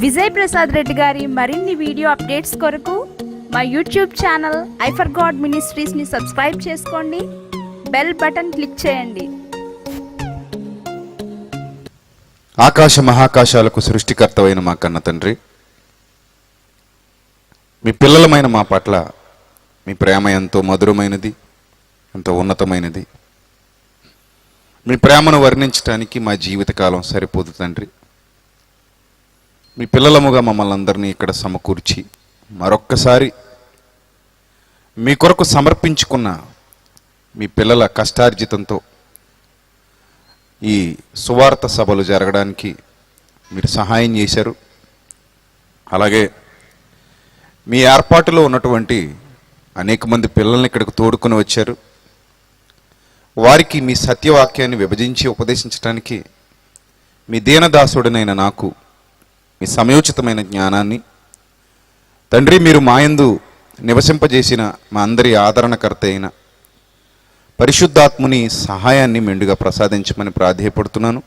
విజయ్ ప్రసాద్ రెడ్డి గారి మరిన్ని video updates కొరకు మా YouTube channel I for God మినిస్ట్రీస్ని సబ్స్క్రైబ్ చేసుకోండి, బెల్ బటన్ క్లిక్ చేయండి. ఆకాశ మహాకాశాలకు సృష్టికర్తవైన మా కన్న తండ్రి, మీ పిల్లలమైన మా పట్ల మీ ప్రేమ ఎంతో మధురమైనది, ఎంతో ఉన్నతమైనది. మీ ప్రేమను వర్ణించడానికి మా జీవితకాలం సరిపోదు తండ్రి. మీ పిల్లలముగా మమ్మల్ని అందరినీ ఇక్కడ సమకూర్చి మరొక్కసారి మీ కొరకు సమర్పించుకున్న మీ పిల్లల కష్టార్జితంతో ఈ సువార్త సభలు జరగడానికి మీరు సహాయం చేశారు. అలాగే మీ ఏర్పాటులో ఉన్నటువంటి అనేక మంది పిల్లల్ని ఇక్కడికి తోడుకొని వచ్చారు. వారికి మీ సత్యవాక్యాన్ని విభజించి ఉపదేశించడానికి మీ దీనదాసుడినైన నాకు మీ సమయోచితమైన జ్ఞానాన్ని తండ్రి మీరు మాయందు నివసింపజేసిన మా అందరి ఆదరణకర్త అయిన పరిశుద్ధాత్ముని సహాయాన్ని మెండుగా ప్రసాదించమని ప్రాధేయపడుతున్నాను.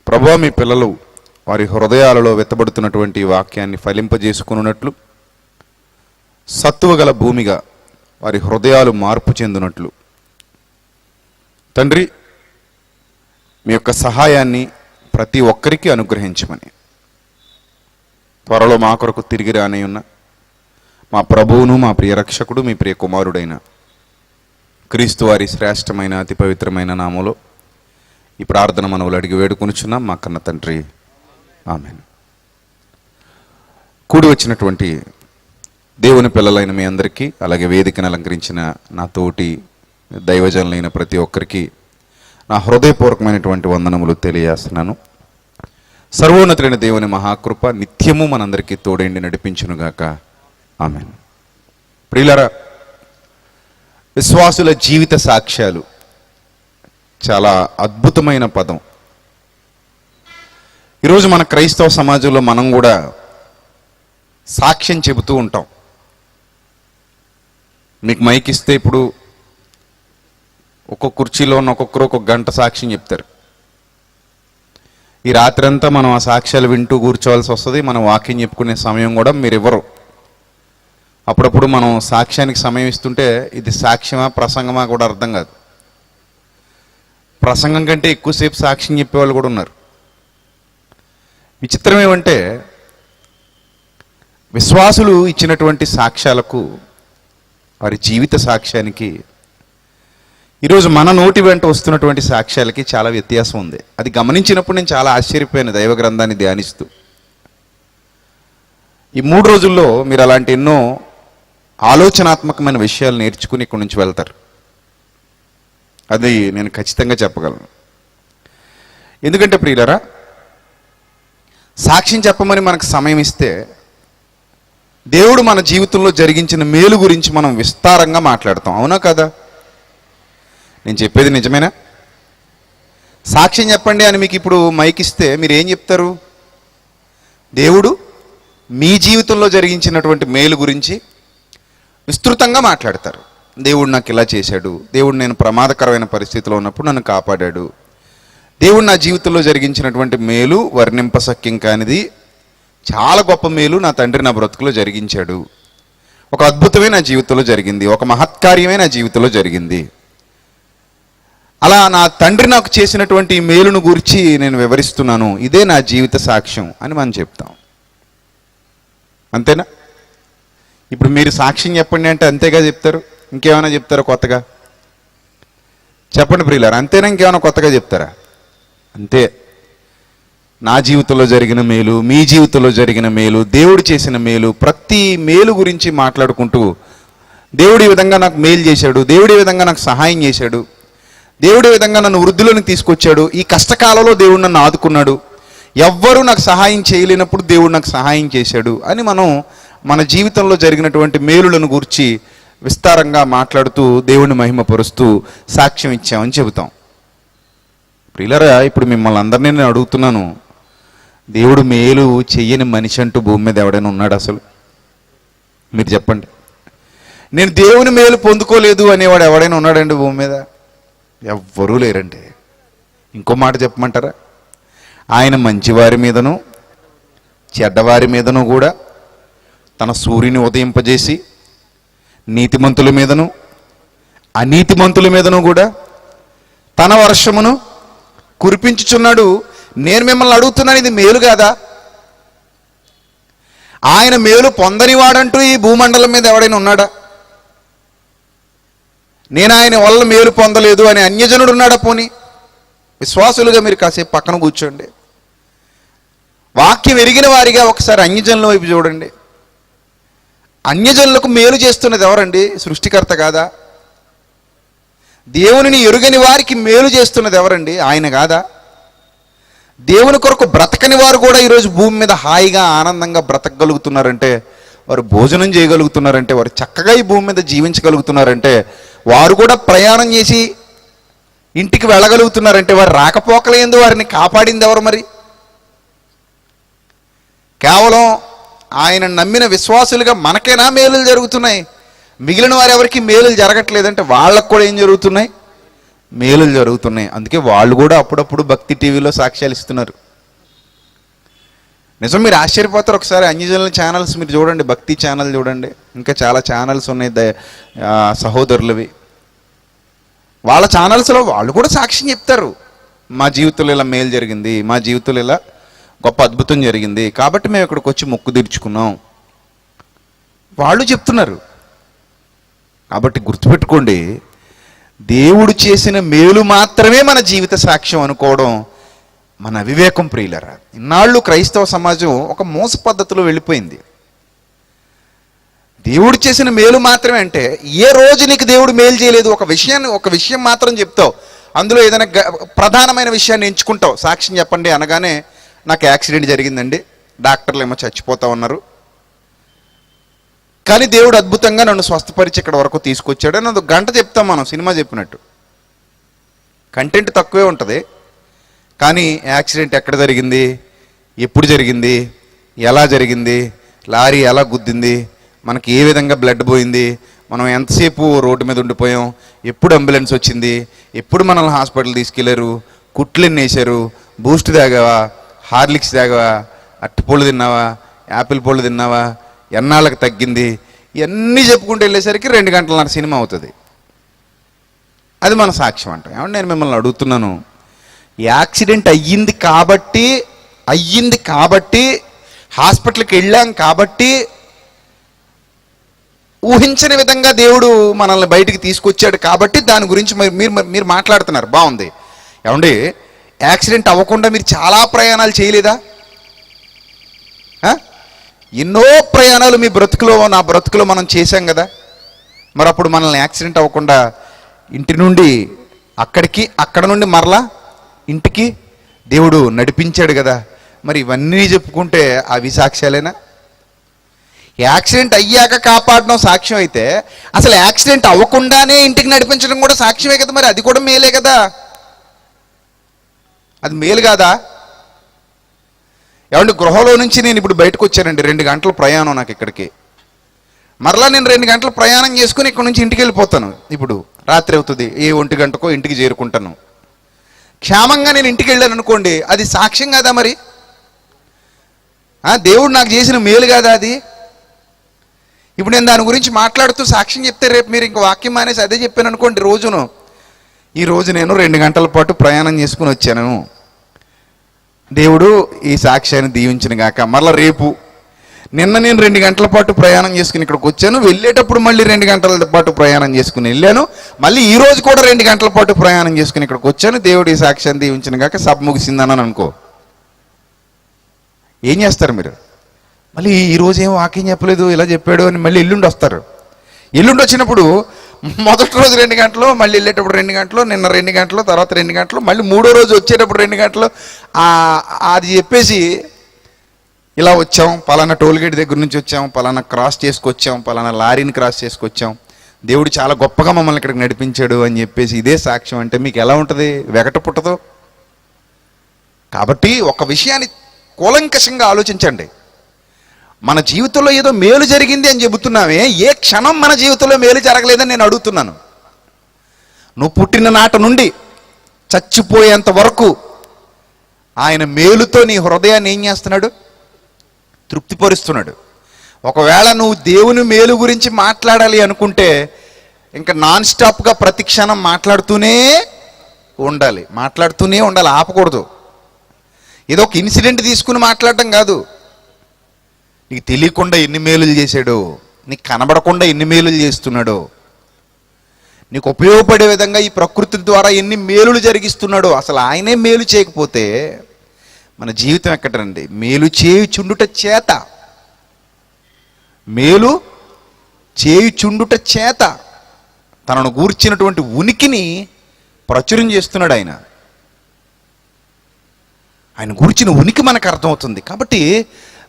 ప్రభువా, మీ పిల్లలు వారి హృదయాలలో వెత్తబడుతున్నటువంటి వాక్యాన్ని ఫలింపజేసుకున్నట్లు, సత్తువ గల భూమిగా వారి హృదయాలు మార్పు చెందినట్లు తండ్రి మీ యొక్క సహాయాన్ని ప్రతి ఒక్కరికి అనుగ్రహించమని త్వరలో మా కొరకు తిరిగి రాని ఉన్న మా ప్రభువును, మా ప్రియరక్షకుడు, మీ ప్రియ కుమారుడైన క్రీస్తు వారి శ్రేష్టమైన అతి పవిత్రమైన నామములో ఈ ప్రార్థన మనవులు అడిగి వేడుకొనుచున్నాం మా కన్న తండ్రి, ఆమేన్. కూడి వచ్చినటువంటి దేవుని పిల్లలైన మీ అందరికీ, అలాగే వేదికను అలంకరించిన నా తోటి దైవజనులైన ప్రతి ఒక్కరికి నా హృదయపూర్వకమైనటువంటి వందనములు తెలియజేస్తున్నాను. సర్వోన్నతులైన దేవుని మహాకృప నిత్యము మనందరికీ తోడేండి నడిపించునుగాక, ఆమేన్. ప్రియులారా, విశ్వాసుల జీవిత సాక్ష్యాలు చాలా అద్భుతమైన పదం. ఈరోజు మన క్రైస్తవ సమాజంలో మనం కూడా సాక్ష్యం చెబుతూ ఉంటాం. మీకు మైక్ ఇస్తే ఇప్పుడు ఒక్కొక్క కుర్చీలో ఉన్న ఒక్కొక్కరు ఒక్కొక్క గంట సాక్ష్యం చెప్తారు. ఈ రాత్రి అంతా మనం ఆ సాక్ష్యాలు వింటూ కూర్చోవలసి వస్తుంది. మనం వాక్యం చెప్పుకునే సమయం కూడా మీరు ఇవ్వరు. అప్పుడప్పుడు మనం సాక్ష్యానికి సమయం ఇస్తుంటే ఇది సాక్ష్యమా ప్రసంగమా కూడా అర్థం కాదు. ప్రసంగం కంటే ఎక్కువసేపు సాక్ష్యం చెప్పేవాళ్ళు కూడా ఉన్నారు. విచిత్రం ఏమంటే, విశ్వాసులు ఇచ్చినటువంటి సాక్ష్యాలకు, వారి జీవిత సాక్ష్యానికి ఈరోజు మన నోటి వెంట వస్తున్నటువంటి సాక్ష్యాలకి చాలా వ్యత్యాసం ఉంది. అది గమనించినప్పుడు నేను చాలా ఆశ్చర్యపోయాను దైవ గ్రంథాన్ని ధ్యానిస్తూ. ఈ 3 రోజుల్లో మీరు అలాంటి ఎన్నో ఆలోచనాత్మకమైన విషయాలు నేర్చుకుని ఇక్కడి నుంచి వెళ్తారు. అది నేను ఖచ్చితంగా చెప్పగలను. ఎందుకంటే ప్రియులారా, సాక్ష్యం చెప్పమని మనకు సమయం ఇస్తే దేవుడు మన జీవితంలో జరిగించిన మేలు గురించి మనం విస్తారంగా మాట్లాడతాం. అవునా కదా? నేను చెప్పేది నిజమేనా? సాక్ష్యం చెప్పండి అని మీకు ఇప్పుడు మైక్ ఇస్తే మీరు ఏం చెప్తారు? దేవుడు మీ జీవితంలో జరిగించినటువంటి మేలు గురించి విస్తృతంగా మాట్లాడతారు. దేవుడు నాకు ఇలా చేశాడు, దేవుడు నేను ప్రమాదకరమైన పరిస్థితిలో ఉన్నప్పుడు నన్ను కాపాడాడు, దేవుడు నా జీవితంలో జరిగించినటువంటి మేలు వర్ణింపశక్యం కానిది, చాలా గొప్ప మేలు నా తండ్రి నా బ్రతుకులో జరిగించాడు, ఒక అద్భుతమే నా జీవితంలో జరిగింది, ఒక మహత్కార్యమే నా జీవితంలో జరిగింది, అలా నా తండ్రి నాకు చేసినటువంటి మేలును గురించి నేను వివరిస్తున్నాను, ఇదే నా జీవిత సాక్ష్యం అని మనం చెప్తాం. అంతేనా? ఇప్పుడు మీరు సాక్ష్యం చెప్పండి అంటే అంతేగా చెప్తారు? ఇంకేమైనా చెప్తారా కొత్తగా? చెప్పండి ప్రియులారా, అంతేనా? ఇంకేమైనా కొత్తగా చెప్తారా? అంతే. నా జీవితంలో జరిగిన మేలు, మీ జీవితంలో జరిగిన మేలు, దేవుడు చేసిన మేలు, ప్రతి మేలు గురించి మాట్లాడుకుంటూ దేవుడు ఈ విధంగా నాకు మేలు చేశాడు, దేవుడు ఈ విధంగా నాకు సహాయం చేశాడు, దేవుడు ఈ విధంగా నన్ను వృద్ధిలోనికి తీసుకొచ్చాడు, ఈ కష్టకాలంలో దేవుడు నన్ను ఆదుకున్నాడు, ఎవ్వరూ నాకు సహాయం చేయలేనప్పుడు దేవుడు నాకు సహాయం చేశాడు అని మనం మన జీవితంలో జరిగినటువంటి మేలులను గురించి విస్తారంగా మాట్లాడుతూ దేవుని మహిమపరుస్తూ సాక్ష్యం ఇచ్చామని చెబుతాం. ప్రియులారా, ఇప్పుడు మిమ్మల్ని అందరినీ నేను అడుగుతున్నాను, దేవుడు మేలు చెయ్యని మనిషి అంటూ భూమి మీద ఎవడైనా ఉన్నాడు అసలు? మీరు చెప్పండి. నేను దేవుని మేలు పొందుకోలేదు అనేవాడు ఎవడైనా ఉన్నాడండి భూమి మీద? ఎవ్వరూ లేరండి. ఇంకో మాట చెప్పమంటారా? ఆయన మంచివారి మీదను చెడ్డవారి మీదను కూడా తన సూర్యుని ఉదయింపజేసి నీతిమంతుల మీదను అనీతిమంతుల మీదను కూడా తన వర్షమును కురిపించుచున్నాడు. నేను మిమ్మల్ని అడుగుతున్నాను, ఇది మేలు కాదా? ఆయన మేలు పొందనివాడంటూ ఈ భూమండలం మీద ఎవడైనా ఉన్నాడా? నేను ఆయన వల్ల మేలు పొందలేదు అని అన్యజనుడు ఉన్నాడా? పోని విశ్వాసులుగా మీరు కాసేపు పక్కన కూర్చోండి. వాక్యం ఎరిగిన వారిగా ఒకసారి అన్యజనుల వైపు చూడండి. అన్యజనులకు మేలు చేస్తున్నది ఎవరండి? సృష్టికర్త కాదా? దేవునిని ఎరుగని వారికి మేలు చేస్తున్నది ఎవరండి? ఆయన కాదా? దేవుని కొరకు బ్రతకని వారు కూడా ఈరోజు భూమి మీద హాయిగా ఆనందంగా బ్రతకగలుగుతున్నారంటే, వారు భోజనం చేయగలుగుతున్నారంటే, వారు చక్కగా ఈ భూమి మీద జీవించగలుగుతున్నారంటే, వారు కూడా ప్రయాణం చేసి ఇంటికి వెళ్ళగలుగుతున్నారంటే, వారు రాకపోకలేందు వారిని కాపాడింది ఎవరు? మరి కేవలం ఆయన నమ్మిన విశ్వాసులుగా మనకేనా మేలులు జరుగుతున్నాయి? మిగిలిన వారు ఎవరికి మేలులు జరగట్లేదంటే వాళ్ళకు కూడా ఏం జరుగుతున్నాయి? మేలులు జరుగుతున్నాయి. అందుకే వాళ్ళు కూడా అప్పుడప్పుడు భక్తి టీవీలో సాక్ష్యాలు ఇస్తున్నారు. నిజం, మీరు ఆశ్చర్యపోతారు. ఒకసారి అన్యజనుల ఛానల్స్ మీరు చూడండి, భక్తి ఛానల్ చూడండి, ఇంకా చాలా ఛానల్స్ ఉన్నాయి సహోదరులవి. వాళ్ళ ఛానల్స్లో వాళ్ళు కూడా సాక్ష్యం చెప్తారు. మా జీవితంలో ఇలా మేలు జరిగింది, మా జీవితంలో ఇలా గొప్ప అద్భుతం జరిగింది, కాబట్టి మేము ఇక్కడికి వచ్చి మొక్కు తీర్చుకున్నాం, వాళ్ళు చెప్తున్నారు. కాబట్టి గుర్తుపెట్టుకోండి, దేవుడు చేసిన మేలు మాత్రమే మన జీవిత సాక్ష్యం అనుకోవడం మన అవివేకం ప్రియులరా. ఇన్నాళ్ళు క్రైస్తవ సమాజం ఒక మోస పద్ధతిలో వెళ్ళిపోయింది. దేవుడు చేసిన మేలు మాత్రమే అంటే, ఏ రోజు నీకు దేవుడు మేలు చేయలేదు ఒక విషయం మాత్రం చెప్తావు, అందులో ఏదైనా ప్రధానమైన విషయాన్ని ఎంచుకుంటావు. సాక్ష్యం చెప్పండి అనగానే నాకు యాక్సిడెంట్ జరిగిందండి, డాక్టర్లు ఏమో చచ్చిపోతా ఉన్నారు, కానీ దేవుడు అద్భుతంగా నన్ను స్వస్థపరిచి ఇక్కడ వరకు తీసుకొచ్చాడు అని ఒక గంట చెప్తాం మనం, సినిమా చెప్పినట్టు. కంటెంట్ తక్కువే ఉంటుంది, కానీ యాక్సిడెంట్ ఎక్కడ జరిగింది, ఎప్పుడు జరిగింది, ఎలా జరిగింది, లారీ ఎలా గుద్దింది, మనకి ఏ విధంగా బ్లడ్ పోయింది, మనం ఎంతసేపు రోడ్డు మీద ఉండిపోయాం, ఎప్పుడు అంబులెన్స్ వచ్చింది, ఎప్పుడు మనల్ని హాస్పిటల్ తీసుకెళ్లారు, కుట్లు ఎన్ని వేశారు, బూస్ట్ తాగావా, హార్లిక్స్ తాగావా, అట్టిపళ్ళు తిన్నావా, యాపిల్ పళ్ళు తిన్నావా, ఎన్నాళ్ళకి తగ్గింది, ఇవన్నీ చెప్పుకుంటూ వెళ్ళేసరికి 2 గంటలన్నర సినిమా అవుతుంది. అది మన సాక్ష్యం అంటాం. ఏమంటే నేను మిమ్మల్ని అడుగుతున్నాను, యాక్సిడెంట్ అయ్యింది కాబట్టి హాస్పిటల్కి వెళ్ళాం కాబట్టి ఊహించని విధంగా దేవుడు మనల్ని బయటికి తీసుకొచ్చాడు కాబట్టి దాని గురించి మీరు మాట్లాడుతున్నారు, బాగుంది. ఏమండి, యాక్సిడెంట్ అవ్వకుండా మీరు చాలా ప్రయాణాలు చేయలేదా? ఎన్నో ప్రయాణాలు మీ బ్రతుకులో, నా బ్రతుకులో మనం చేశాం కదా. మరి అప్పుడు మనల్ని యాక్సిడెంట్ అవ్వకుండా ఇంటి నుండి అక్కడికి, అక్కడ నుండి మరలా ఇంటికి దేవుడు నడిపించాడు కదా. మరి ఇవన్నీ చెప్పుకుంటే అవి సాక్ష్యాలేనా? యాక్సిడెంట్ అయ్యాక కాపాడడం సాక్ష్యం అయితే, అసలు యాక్సిడెంట్ అవ్వకుండానే ఇంటికి నడిపించడం కూడా సాక్ష్యమే కదా. మరి అది కూడా మేలే కదా. అది మేలు కాదా? ఏమంటే గృహంలో నుంచి నేను ఇప్పుడు బయటకు వచ్చానండి, 2 గంటల ప్రయాణం నాకు ఇక్కడికి. మరలా నేను 2 గంటల ప్రయాణం చేసుకుని ఇక్కడ నుంచి ఇంటికి వెళ్ళిపోతాను. ఇప్పుడు రాత్రి అవుతుంది, ఏ 1 గంటకో ఇంటికి చేరుకుంటాను. క్షేమంగా నేను ఇంటికి వెళ్ళాను అనుకోండి, అది సాక్ష్యం కాదా? మరి దేవుడు నాకు చేసిన మేలు కాదా అది? ఇప్పుడు నేను దాని గురించి మాట్లాడుతూ సాక్ష్యం చెప్తే రేపు మీరు ఇంక వాక్యం మానేసి అదే చెప్పాను అనుకోండి. ఈరోజు నేను 2 గంటల పాటు ప్రయాణం చేసుకుని వచ్చాను, దేవుడు ఈ సాక్ష్యాన్ని దీవించిన గాక. మళ్ళీ రేపు, నిన్న నేను 2 గంటల పాటు ప్రయాణం చేసుకుని ఇక్కడికి వచ్చాను, వెళ్ళేటప్పుడు మళ్ళీ 2 గంటల పాటు ప్రయాణం చేసుకుని వెళ్ళాను, మళ్ళీ ఈ రోజు కూడా 2 గంటల పాటు ప్రయాణం చేసుకుని ఇక్కడికి వచ్చాను, దేవుడు ఈ సాక్ష్యాన్ని దీవించిన గాక, సభ ముగిసిందని అనుకో. ఏం చేస్తారు మీరు? మళ్ళీ ఈరోజు ఏం వాక్యం చెప్పలేదు, ఇలా చెప్పాడు అని మళ్ళీ ఎల్లుండి వస్తారు. ఎల్లుండి వచ్చినప్పుడు మొదటి రోజు 2 గంటలు, మళ్ళీ వెళ్ళేటప్పుడు 2 గంటలు, నిన్న 2 గంటలు, తర్వాత 2 గంటలు, మళ్ళీ 3వ రోజు వచ్చేటప్పుడు 2 గంటలు. అది చెప్పేసి ఇలా వచ్చాం, పలానా టోల్గేట్ దగ్గర నుంచి వచ్చాం, పలానా క్రాస్ చేసుకొచ్చాం, పలానా లారీని క్రాస్ చేసుకొచ్చాం, దేవుడు చాలా గొప్పగా మమ్మల్ని ఇక్కడికి నడిపించాడు అని చెప్పేసి ఇదే సాక్ష్యం అంటే మీకు ఎలా ఉంటుంది? వెగట పుట్టదు. కాబట్టి ఒక విషయాన్ని కూలంకషంగా ఆలోచించండి. మన జీవితంలో ఏదో మేలు జరిగింది అని చెబుతున్నామే, ఏ క్షణం మన జీవితంలో మేలు జరగలేదని నేను అడుగుతున్నాను. నువ్వు పుట్టిన నాట నుండి చచ్చిపోయేంత వరకు ఆయన మేలుతో నీ హృదయాన్ని ఏం చేస్తున్నాడు? తృప్తిపరుస్తున్నాడు. ఒకవేళ నువ్వు దేవుని మేలు గురించి మాట్లాడాలి అనుకుంటే ఇంకా నాన్ స్టాప్గా ప్రతి క్షణం మాట్లాడుతూనే ఉండాలి, ఆపకూడదు. ఏదో ఒక ఇన్సిడెంట్ తీసుకుని మాట్లాడటం కాదు. నీకు తెలియకుండా ఎన్ని మేలులు చేశాడో, నీకు కనబడకుండా ఎన్ని మేలులు చేస్తున్నాడో, నీకు ఉపయోగపడే విధంగా ఈ ప్రకృతి ద్వారా ఎన్ని మేలులు జరిగిస్తున్నాడో, అసలు ఆయనే మేలు చేయకపోతే మన జీవితం ఎక్కడండి? మేలు చేయుచుండుట చేత, మేలు చేయుచుండుట చేత తనను గూర్చినటువంటి ఉనికిని ప్రచురం చేస్తున్నాడు ఆయన. ఆయన గూర్చిన ఉనికి మనకు అర్థమవుతుంది. కాబట్టి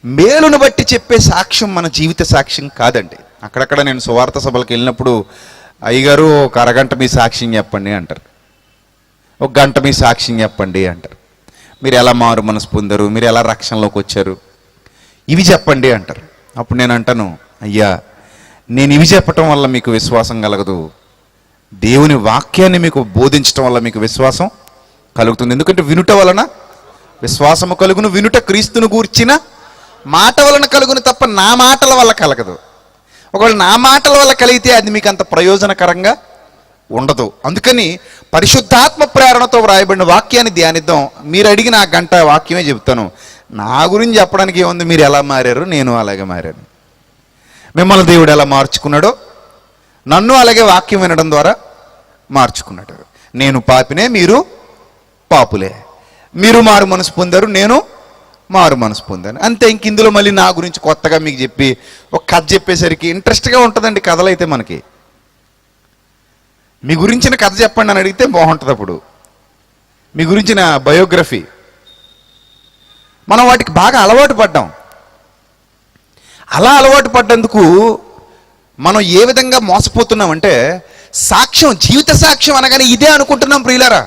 మేలును బట్టి చెప్పే సాక్ష్యం మన జీవిత సాక్ష్యం కాదండి. అక్కడక్కడ నేను సువార్త సభలకు వెళ్ళినప్పుడు అయ్యగారు ఒక అరగంట మీ సాక్ష్యం చెప్పండి అంటారు, ఒక గంట మీ సాక్ష్యం చెప్పండి అంటారు. మీరు ఎలా మారు మనసు పొందారు, మీరు ఎలా రక్షణలోకి వచ్చారు, ఇవి చెప్పండి అంటారు. అప్పుడు నేను అంటాను, అయ్యా నేను ఇవి చెప్పటం వల్ల మీకు విశ్వాసం కలగదు, దేవుని వాక్యాన్ని మీకు బోధించటం వల్ల మీకు విశ్వాసం కలుగుతుంది. ఎందుకంటే వినుట వలన విశ్వాసము కలుగును, వినుట క్రీస్తును గూర్చిన మాట వలన కలుగును తప్ప నా మాటల వల్ల కలగదు. ఒకవేళ నా మాటల వల్ల కలిగితే అది మీకు అంత ప్రయోజనకరంగా ఉండదు. అందుకని పరిశుద్ధాత్మ ప్రేరణతో వ్రాయబడిన వాక్యాన్ని ధ్యానిద్దాం. మీరు అడిగిన ఆ గంట వాక్యమే చెప్తాను. నా గురించి చెప్పడానికి ఏముంది? మీరు ఎలా మారారు, నేను అలాగే మారాను. మిమ్మల్ని దేవుడు ఎలా మార్చుకున్నాడో నన్ను అలాగే వాక్యం వినడం ద్వారా మార్చుకున్నాడు. నేను పాపినే, మీరు పాపులే. మీరు మారు మనసు పొందారు, నేను మారు మనసు పొందాను, అంతే. ఇంక ఇందులో మళ్ళీ నా గురించి కొత్తగా మీకు చెప్పి ఒక కథ చెప్పేసరికి ఇంట్రెస్ట్గా ఉంటుందండి. కథలు అయితే మనకి మీ గురించిన కథ చెప్పండి అని అడిగితే బాగుంటుంది. అప్పుడు మీ గురించిన బయోగ్రఫీ, మనం వాటికి బాగా అలవాటు పడ్డాం. అలా అలవాటు పడ్డందుకు మనం ఏ విధంగా మోసపోతున్నామంటే, సాక్ష్యం, జీవిత సాక్ష్యం అనగానే ఇదే అనుకుంటున్నాం ప్రియులారా.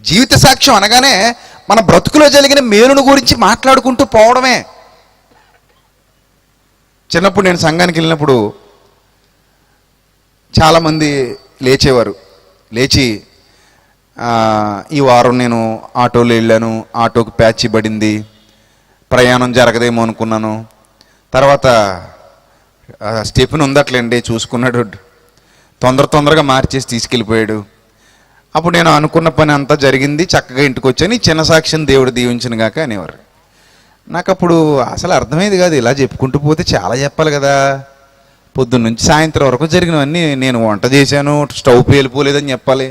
జీవిత సాక్ష్యం అనగానే మన బ్రతుకులో జరిగిన మేలును గురించి మాట్లాడుకుంటూ పోవడమే. చిన్నప్పుడు నేను సంఘానికి వెళ్ళినప్పుడు చాలామంది లేచేవారు. లేచి ఈ వారం నేను ఆటోలో వెళ్ళాను, ఆటోకి ప్యాచ్ పడింది, ప్రయాణం జరగదేమో అనుకున్నాను. తర్వాత స్టెప్ని ఉందట్లేండి చూసుకున్నాడు, తొందరగా మార్చేసి తీసుకెళ్ళిపోయాడు. అప్పుడు నేను అనుకున్న పని అంతా జరిగింది, చక్కగా ఇంటికి వచ్చాను, ఈ చిన్న సాక్ష్యం దేవుడు దీవించిన గాక అనేవారు. నాకు అప్పుడు అసలు అర్థమయ్యేది కాదు. ఇలా చెప్పుకుంటూ పోతే చాలా చెప్పాలి కదా. పొద్దున్న నుంచి సాయంత్రం వరకు జరిగినవన్నీ, నేను వంట చేశాను, స్టవ్ పేలిపోలేదని చెప్పాలి,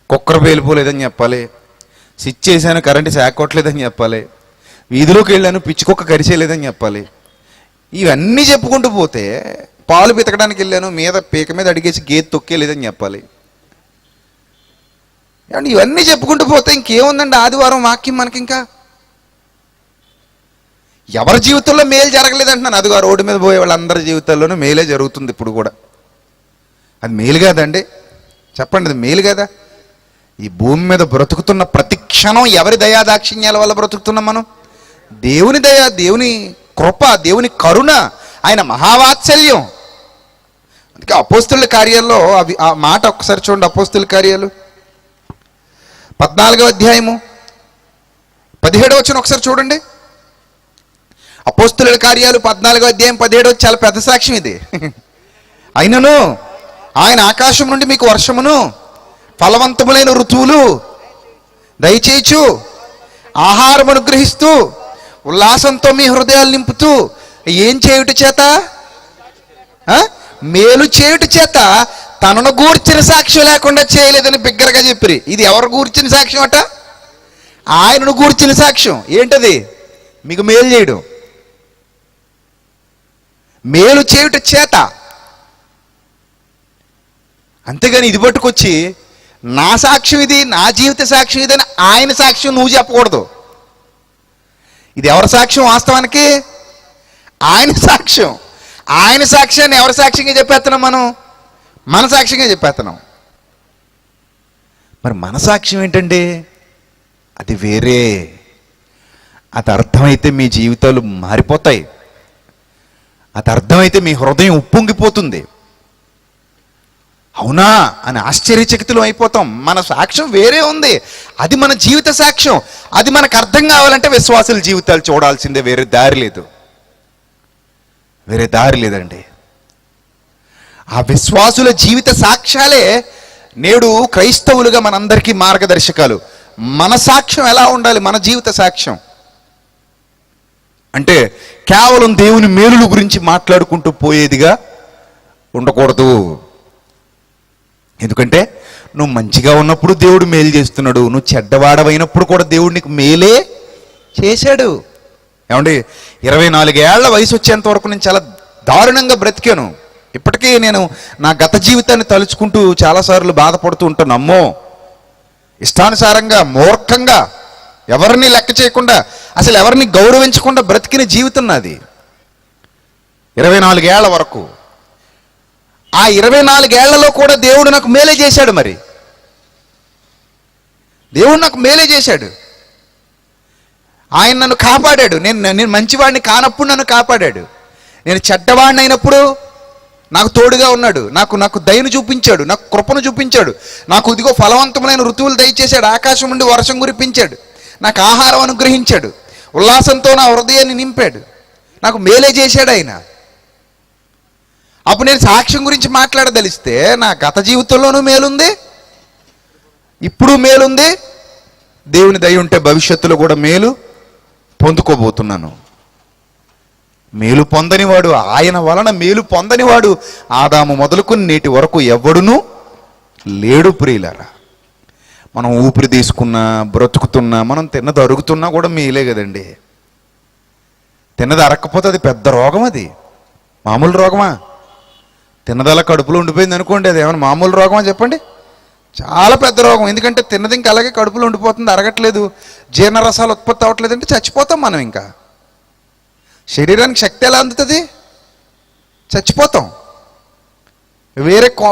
కుక్కర్ పేలిపోలేదని చెప్పాలి, స్విచ్ చేశాను కరెంటు శాకొట్టలేదని చెప్పాలి, వీధిలోకి వెళ్ళాను పిచ్చి కుక్క కరిచేయలేదని చెప్పాలి. ఇవన్నీ చెప్పుకుంటూ పోతే, పాలు పితకడానికి వెళ్ళాను, పీక మీద అడిగేసి గేదె తొక్కేలేదని చెప్పాలి. ఇవన్నీ చెప్పుకుంటూ పోతే ఇంకేముందండి ఆదివారం వాక్యం మనకి? ఇంకా ఎవరి జీవితంలో మేలు జరగలేదంటున్నాను. అదిగో రోడ్డు మీద పోయే వాళ్ళందరి జీవితాల్లోనూ మేలే జరుగుతుంది ఇప్పుడు కూడా. అది మేలు కాదండి? చెప్పండి, అది మేలు కదా? ఈ భూమి మీద బ్రతుకుతున్న ప్రతి క్షణం ఎవరి దయాదాక్షిణ్యాల వల్ల బ్రతుకుతున్నాం మనం? దేవుని దయ, దేవుని కృప, దేవుని కరుణ, ఆయన మహావాత్సల్యం. అందుకే అపోస్తుల కార్యాల్లో ఆ మాట ఒక్కసారి చూడండి. అపోస్తుల కార్యాలు 14వ అధ్యాయము 17వ వచనం ఒకసారి చూడండి. అపోస్తుల కార్యాలు 14వ అధ్యాయం 17వ, చాలా పెద్ద సాక్ష్యం ఇది. అయినను ఆయన ఆకాశం నుండి మీకు వర్షమును ఫలవంతములైన ఋతువులు దయచేయచ్చు, ఆహారం అనుగ్రహిస్తూ ఉల్లాసంతో మీ హృదయాలు నింపుతూ ఏం చేయుట చేత? మేలు చేయుట చేత తనను గూర్చిన సాక్ష్యం లేకుండా చేయలేదని బిగ్గరగా చెప్పిరి. ఇది ఎవరు గూర్చిన సాక్ష్యం అట? ఆయనను గూర్చిన సాక్ష్యం. ఏంటది? మీకు మేలు చేయడం, మేలు చేయుట చేత. అంతేగాని ఇది పట్టుకొచ్చి నా సాక్ష్యం ఇది, నా జీవిత సాక్ష్యం ఇదని ఆయన సాక్ష్యం నువ్వు చెప్పకూడదు. ఇది ఎవరి సాక్ష్యం? వాస్తవానికి ఆయన సాక్ష్యం. ఆయన సాక్ష్యాన్ని ఎవరి సాక్ష్యంగా చెప్పేస్తున్నాం మనం? మన సాక్ష్యంగా చెప్పేస్తున్నాం. మరి మన సాక్ష్యం ఏంటండి? అది వేరే. అది అర్థమైతే మీ జీవితాలు మారిపోతాయి. అది అర్థమైతే మీ హృదయం ఉప్పొంగిపోతుంది. అవునా అని ఆశ్చర్యచకితులం అయిపోతాం. మన సాక్ష్యం వేరే ఉంది, అది మన జీవిత సాక్ష్యం. అది మనకు అర్థం కావాలంటే విశ్వాసుల జీవితాలు చూడాల్సిందే, వేరే దారి లేదు, వేరే దారి లేదండి. ఆ విశ్వాసుల జీవిత సాక్ష్యాలే నేడు క్రైస్తవులుగా మనందరికీ మార్గదర్శకాలు. మన సాక్ష్యం ఎలా ఉండాలి? మన జీవిత సాక్ష్యం అంటే కేవలం దేవుని మేలుల గురించి మాట్లాడుకుంటూ పోయేదిగా ఉండకూడదు. ఎందుకంటే నువ్వు మంచిగా ఉన్నప్పుడు దేవుడు మేలు చేస్తున్నాడు, నువ్వు చెడ్డవాడవైనప్పుడు కూడా దేవుడు నీకు మేలే చేశాడు. ఏమండి, 24 ఏళ్ల వయసు వచ్చేంత వరకు నేను చాలా దారుణంగా బ్రతికాను. ఇప్పటికీ నేను నా గత జీవితాన్ని తలుచుకుంటూ చాలాసార్లు బాధపడుతూ ఉంటాను. అమ్మో, ఇష్టానుసారంగా మూర్ఖంగా ఎవరిని లెక్క చేయకుండా, అసలు ఎవరిని గౌరవించకుండా బ్రతికిన జీవితం నాది 24 ఏళ్ల వరకు. ఆ 24 ఏళ్లలో కూడా దేవుడు నాకు మేలే చేశాడు. మరి దేవుడు నాకు మేలే చేశాడు. ఆయన నన్ను కాపాడాడు. నేను మంచివాడిని కానప్పుడు నన్ను కాపాడాడు. నేను చెడ్డవాడిని అయినప్పుడు నాకు తోడుగా ఉన్నాడు. నాకు దయను చూపించాడు, నాకు కృపను చూపించాడు. నాకు ఇదిగో ఫలవంతమైన ఋతువులు దయచేశాడు, ఆకాశం నుండి వర్షం కురిపించాడు, నాకు ఆహారం అనుగ్రహించాడు, ఉల్లాసంతో నా హృదయాన్ని నింపాడు, నాకు మేలే చేశాడు ఆయన. అప్పుడు నేను సాక్ష్యం గురించి మాట్లాడదలిస్తే నా గత జీవితంలోనూ మేలుంది, ఇప్పుడు మేలుంది. దేవుని దయ ఉంటే భవిష్యత్తులో కూడా మేలు పొందుకోబోతున్నాను. మేలు పొందనివాడు, ఆయన వలన మేలు పొందనివాడు ఆదాము మొదలుకొని నేటి వరకు ఎవడునూ లేడు. ప్రియులారా, మనం ఊపిరి తీసుకున్నా, బ్రతుకుతున్నా, మనం తిన్నది అరుగుతున్నా కూడా మేలే కదండి. తిన్నది అరక్కపోతే అది పెద్ద రోగం, అది మామూలు రోగమా? తిన్నదలా కడుపులో ఉండిపోయింది అనుకోండి, అది ఏమైనా మామూలు రోగమా చెప్పండి? చాలా పెద్ద రోగం. ఎందుకంటే తిన్నది ఇంకా అలాగే కడుపులో ఉండిపోతుంది, అరగట్లేదు, జీర్ణరసాలు ఉత్పత్తి అవ్వట్లేదు అంటే చచ్చిపోతాం మనం. ఇంకా శరీరానికి శక్తి ఎలా అందుతుంది? చచ్చిపోతాం.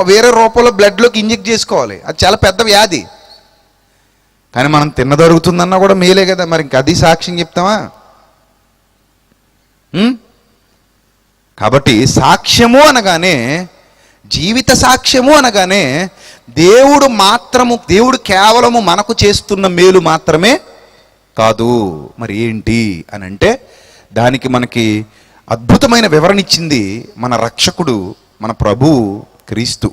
వేరే రూపంలో బ్లడ్లోకి ఇంజెక్ట్ చేసుకోవాలి, అది చాలా పెద్ద వ్యాధి. కానీ మనం తిన్నదరుగుతుందన్నా కూడా మేలే కదా. మరి ఇంక అది సాక్ష్యం చెప్తామా? కాబట్టి సాక్ష్యము అనగానే, జీవిత సాక్ష్యము అనగానే దేవుడు కేవలము మనకు చేస్తున్న మేలు మాత్రమే కాదు. మరి ఏంటి అని అంటే దానికి మనకి అద్భుతమైన వివరణ ఇచ్చింది మన రక్షకుడు, మన ప్రభువు క్రీస్తు.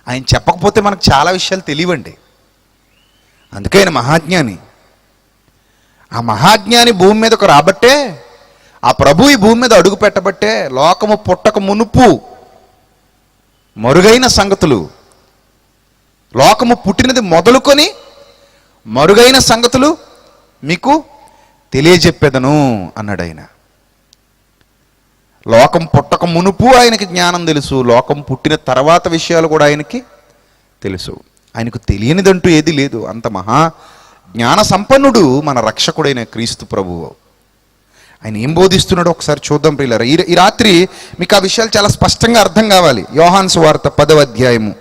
ఆయన చెప్పకపోతే మనకు చాలా విషయాలు తెలియవండి. అందుకే ఆయన మహాజ్ఞాని. ఆ మహాజ్ఞాని భూమి మీదకు రాబట్టే, ఆ ప్రభు ఈ భూమి మీద అడుగు పెట్టబట్టే లోకము పుట్టక మునుపు మరుగైన సంగతులు, లోకము పుట్టినది మొదలుకొని మరుగైన సంగతులు మీకు తెలియజెప్పేదను అన్నాడు ఆయన. లోకం పుట్టక మునుపు ఆయనకి జ్ఞానం తెలుసు, లోకం పుట్టిన తర్వాత విషయాలు కూడా ఆయనకి తెలుసు. ఆయనకు తెలియనిదంటూ ఏది లేదు. అంత మహా జ్ఞాన సంపన్నుడు మన రక్షకుడైన క్రీస్తు ప్రభువు. ఆయన ఏం బోధిస్తున్నాడో ఒకసారి చూద్దాం ప్రియులారా. ఈ రాత్రి మీకు ఆ విషయాలు చాలా స్పష్టంగా అర్థం కావాలి. యోహాను సువార్త 10వ అధ్యాయము,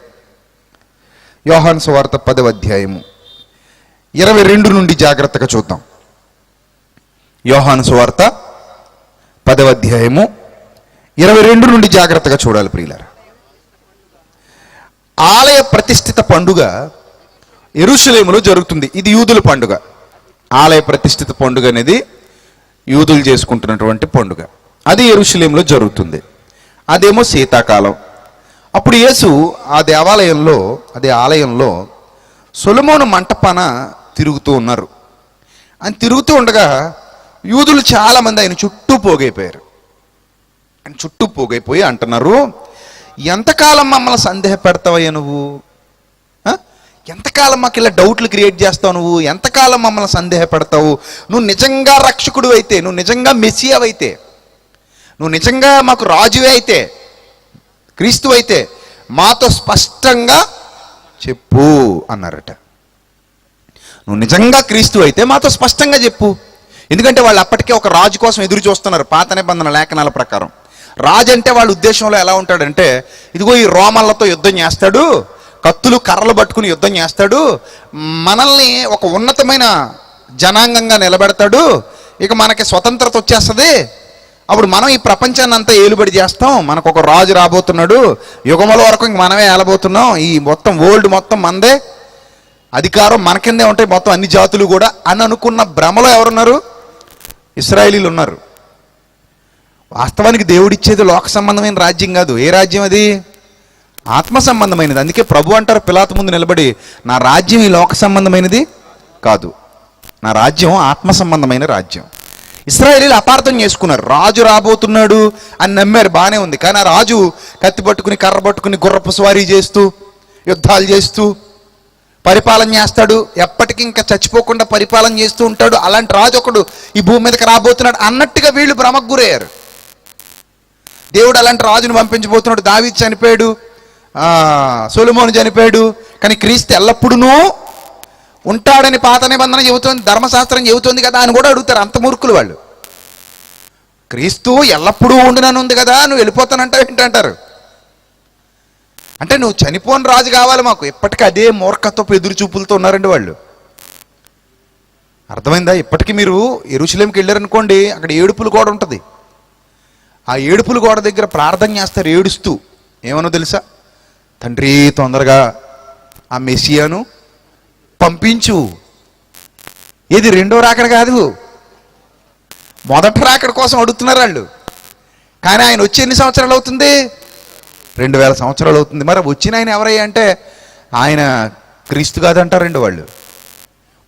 యోహాను సువార్త 10వ అధ్యాయము 22 నుండి జాగ్రత్తగా చూద్దాం. యోహాను సువార్త 10వ అధ్యాయము 22 నుండి జాగ్రత్తగా చూడాలి ప్రియులారా. ఆలయ ప్రతిష్ఠిత పండుగ యెరూషలేములో జరుగుతుంది. ఇది యూదుల పండుగ. ఆలయ ప్రతిష్ఠిత పండుగ అనేది యూదులు చేసుకుంటున్నటువంటి పండుగ. అది యెరూషలేములో జరుగుతుంది. అదేమో శీతాకాలం. అప్పుడు యేసు అదే ఆలయంలో సొలొమోను మంటపాన తిరుగుతూ ఉన్నారు. ఆయన తిరుగుతూ ఉండగా యూదులు చాలామంది ఆయన చుట్టూ పోగైపోయారు. ఆయన చుట్టూ పోగైపోయి అంటున్నారు, ఎంతకాలం మమ్మల్ని సందేహపెడతావయ్యా నువ్వు? ఎంతకాలం మాకు ఇలా డౌట్లు క్రియేట్ చేస్తావు నువ్వు? ఎంతకాలం మమ్మల్ని సందేహపెడతావు? నువ్వు నిజంగా రక్షకుడు అయితే, నువ్వు నిజంగా మెస్సియావైతే, నువ్వు నిజంగా మాకు రాజువే అయితే, క్రీస్తు అయితే మాతో స్పష్టంగా చెప్పు అన్నారట. నువ్వు నిజంగా క్రీస్తు అయితే మాతో స్పష్టంగా చెప్పు. ఎందుకంటే వాళ్ళు అప్పటికే ఒక రాజు కోసం ఎదురు చూస్తున్నారు. పాత నిబంధన లేఖనాల ప్రకారం రాజు అంటే వాళ్ళ ఉద్దేశంలో ఎలా ఉంటాడంటే, ఇదిగో ఈ రోమన్లతో యుద్ధం చేస్తాడు, కత్తులు కర్రలు పట్టుకుని యుద్ధం చేస్తాడు, మనల్ని ఒక ఉన్నతమైన జనాంగంగా నిలబెడతాడు, ఇక మనకి స్వతంత్రత వచ్చేస్తుంది అప్పుడు మనం ఈ ప్రపంచాన్ని అంతా ఏలుబడి చేస్తాం, మనకు ఒక రాజు రాబోతున్నాడు, యుగముల వరకు ఇంక మనమే ఏలబోతున్నాం, ఈ మొత్తం వరల్డ్ మొత్తం మనదే, అధికారం మన కిందే ఉంటాయి మొత్తం అన్ని జాతులు కూడా అని అనుకున్న భ్రమలో ఎవరున్నారు? ఇశ్రాయేలీలు ఉన్నారు. వాస్తవానికి దేవుడిచ్చేది లోక సంబంధమైన రాజ్యం కాదు. ఏ రాజ్యం అది? ఆత్మ సంబంధమైనది. అందుకే ప్రభు అంటారు పిలాతు ముందు నిలబడి, నా రాజ్యం ఈ లోక సంబంధమైనది కాదు, నా రాజ్యం ఆత్మ సంబంధమైన రాజ్యం. ఇశ్రాయేలీలు అపార్థం చేసుకున్నారు, రాజు రాబోతున్నాడు అని నమ్మారు, బాగానే ఉంది. కానీ ఆ రాజు కత్తి పట్టుకుని కర్ర పట్టుకుని గుర్రపు స్వారీ చేస్తూ యుద్ధాలు చేస్తూ పరిపాలన చేస్తాడు, ఎప్పటికీ ఇంకా చచ్చిపోకుండా పరిపాలన చేస్తూ ఉంటాడు, అలాంటి రాజు ఒకడు ఈ భూమి మీదకి రాబోతున్నాడు అన్నట్టుగా వీళ్ళు భ్రమకు గురయ్యారు. దేవుడు అలాంటి రాజును పంపించబోతున్నాడు. దావీదు చనిపోయాడు, సొలొమోను చనిపోయాడు, కానీ క్రీస్తు ఎల్లప్పుడూ ఉంటాడని పాత నిబంధన చెబుతోంది, ధర్మశాస్త్రం చెబుతోంది కదా అని కూడా అడుగుతారు. అంత మూర్ఖులు వాళ్ళు. క్రీస్తు ఎల్లప్పుడూ ఉండునని ఉంది కదా, నువ్వు వెళ్ళిపోతానంటావు ఏంటంటారు. అంటే నువ్వు చనిపోని రాజు కావాలి మాకు. ఇప్పటికీ అదే మూర్ఖత్వపు ఎదురు చూపులతో ఉన్నారండి వాళ్ళు. అర్థమైందా? ఇప్పటికీ మీరు యెరూషలేంకి వెళ్ళారనుకోండి, అక్కడ ఏడుపుల గోడ ఉంటుంది. ఆ ఏడుపుల గోడ దగ్గర ప్రార్థన చేస్తారు ఏడుస్తూ. ఏమనో తెలుసా? తండ్రి తొందరగా ఆ మెస్సియాను పంపించు. ఇది రెండో రాకడ కాదు, మొదటి రాకడ కోసం అడుగుతున్నారు వాళ్ళు. కానీ ఆయన వచ్చి ఎన్ని సంవత్సరాలు అవుతుంది? 2000 సంవత్సరాలు అవుతుంది. మరి వచ్చిన ఆయన ఎవరయ్యా అంటే ఆయన క్రీస్తు కాదంటారండి వాళ్ళు.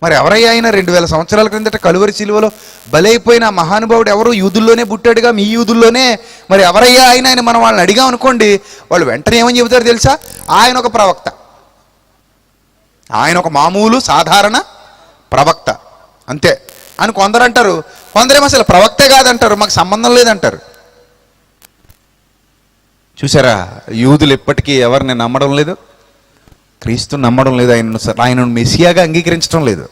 మరి ఎవరయ్యా ఆయన? 2000 సంవత్సరాల క్రిందట కలువరి శిలువలో బలైపోయిన మహానుభావుడు ఎవరు? యూదుల్లోనే పుట్టాడుగా, మీ యూదుల్లోనే. మరి ఎవరయ్యా ఆయన మనం వాళ్ళని అడిగాం అనుకోండి, వాళ్ళు వెంటనే ఏమని చెబుతారు తెలుసా? ఆయన ఒక ప్రవక్త, ఆయన ఒక మామూలు సాధారణ ప్రవక్త అంతే అని కొందరు అంటారు. కొందరేమో అసలు ప్రవక్తే కాదంటారు, మాకు సంబంధం లేదంటారు. చూసారా, యూదులు ఎప్పటికీ ఎవరిని నమ్మడం లేదు, క్రీస్తుని నమ్మడం లేదు, ఆయనను మెస్సియాగా అంగీకరించడం లేదు.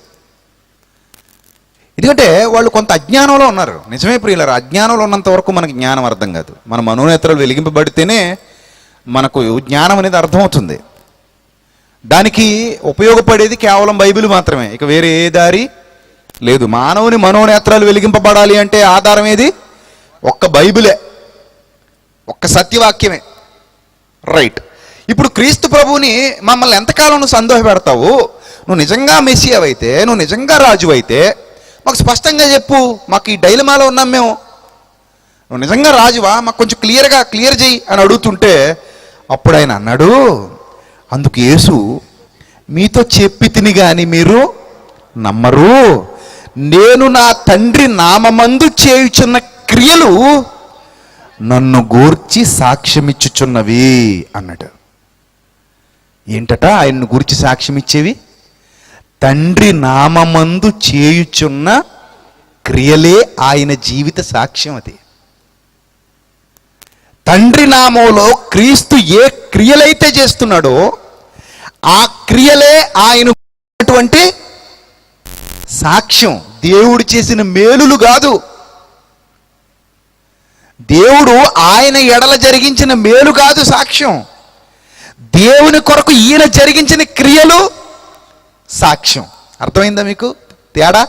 ఎందుకంటే వాళ్ళు కొంత అజ్ఞానంలో ఉన్నారు. నిజమే ప్రియులారా, అజ్ఞానంలో ఉన్నంత వరకు మనకి జ్ఞానం అర్థం కాదు. మన మనోనేత్రాలు వెలిగింపబడితేనే మనకు జ్ఞానం అనేది అర్థమవుతుంది. దానికి ఉపయోగపడేది కేవలం బైబిల్ మాత్రమే, ఇక వేరే ఏ దారి లేదు. మానవుని మనోనేత్రాలు వెలిగింపబడాలి అంటే ఆధారం ఏది? ఒక్క బైబిలే, ఒక్క సత్యవాక్యమే. రైట్. ఇప్పుడు క్రీస్తు ప్రభువుని మమ్మల్ని ఎంతకాలం నువ్వు సందేహపెడతావు? నువ్వు నిజంగా మెస్సియా అయితే, నువ్వు నిజంగా రాజు అయితే మాకు స్పష్టంగా చెప్పు, మాకు ఈ డైలమాలో ఉన్నాం మేము. నువ్వు నిజంగా రాజువా, మాకు కొంచెం క్లియర్ చేయి అని అడుగుతుంటే అప్పుడు ఆయన అన్నాడు, అందుకు యేసు, మీతో చెప్పి తిని కానీ మీరు నమ్మరు. నేను నా తండ్రి నామమందు చేయుచున్న క్రియలు నన్ను గూర్చి సాక్ష్యమిచ్చుచున్నవి అన్నాడు. ఏంటట ఆయన్ను గూర్చి సాక్ష్యం ఇచ్చేవి? తండ్రి నామమందు చేయుచున్న క్రియలే ఆయన జీవిత సాక్ష్యం. అది తండ్రి నామంలో క్రీస్తు ఏ క్రియలైతే చేస్తున్నాడో ఆ క్రియలే ఆయనటువంటి సాక్ష్యం. దేవుడు చేసిన మేలులు కాదు, దేవుడు ఆయన ఎడల జరిగించిన మేలు కాదు సాక్ష్యం, దేవుని కొరకు ఈయన జరిగించిన క్రియలు సాక్ష్యం. అర్థమైందా మీకు తేడా?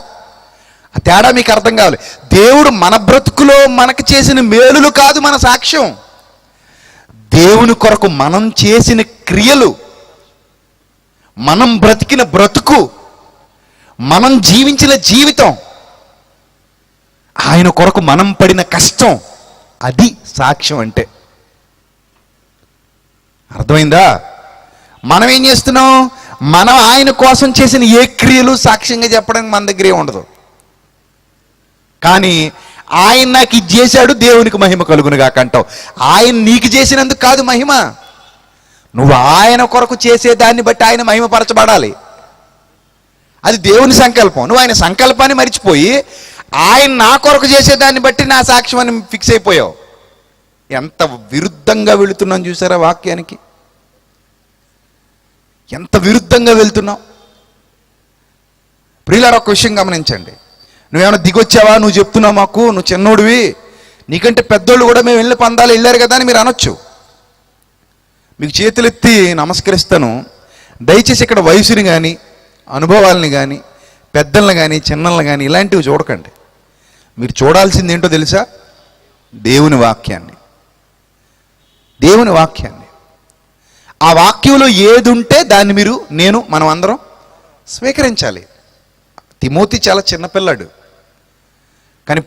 ఆ తేడా మీకు అర్థం కావాలి. దేవుడు మన బ్రతుకులో మనకు చేసిన మేలులు కాదు మన సాక్ష్యం, దేవుని కొరకు మనం చేసిన క్రియలు, మనం బ్రతికిన బ్రతుకు, మనం జీవించిన జీవితం, ఆయన కొరకు మనం పడిన కష్టం, అది సాక్ష్యం అంటే. అర్థమైందా? మనం ఏం చేస్తున్నాం? మనం ఆయన కోసం చేసిన ఏ క్రియలు సాక్ష్యంగా చెప్పడానికి మన దగ్గరే ఉండదు. కానీ ఆయన నాకు ఇది చేశాడు, దేవునికి మహిమ కలుగునుగా అంటావు. ఆయన నీకు చేసినందుకు కాదు మహిమ, నువ్వు ఆయన కొరకు చేసేదాన్ని బట్టి ఆయన మహిమపరచబడాలి. అది దేవుని సంకల్పం. నువ్వు ఆయన సంకల్పాన్ని మరిచిపోయి ఆయన నా కొరకు చేసేదాన్ని బట్టి నా సాక్ష్యం అని ఫిక్స్ అయిపోయావు. ఎంత విరుద్ధంగా వెళుతున్నాం చూసారా వాక్యానికి, ఎంత విరుద్ధంగా వెళ్తున్నావు. ప్రియులారా, ఒక విషయం గమనించండి. నువ్వేమైనా దిగొచ్చావా? నువ్వు చెప్తున్నావు మాకు, నువ్వు చిన్నోడివి, నీకంటే పెద్దోళ్ళు కూడా మేము వెళ్ళి పందాలు వెళ్ళారు కదా అని మీరు అనొచ్చు. మీకు చేతులెత్తి నమస్కరిస్తాను. దయచేసి ఇక్కడ వయసుని కానీ అనుభవాలని కానీ పెద్దలను కానీ చిన్నలను కానీ ఇలాంటివి చూడకండి. మీరు చూడాల్సింది ఏంటో తెలుసా? దేవుని వాక్యాన్ని. దేవుని వాక్యాన్ని. ఆ వాక్యంలో ఏది ఉంటే దాన్ని మనం అందరం స్వీకరించాలి. తిమోతి చాలా చిన్నపిల్లాడు, కానీ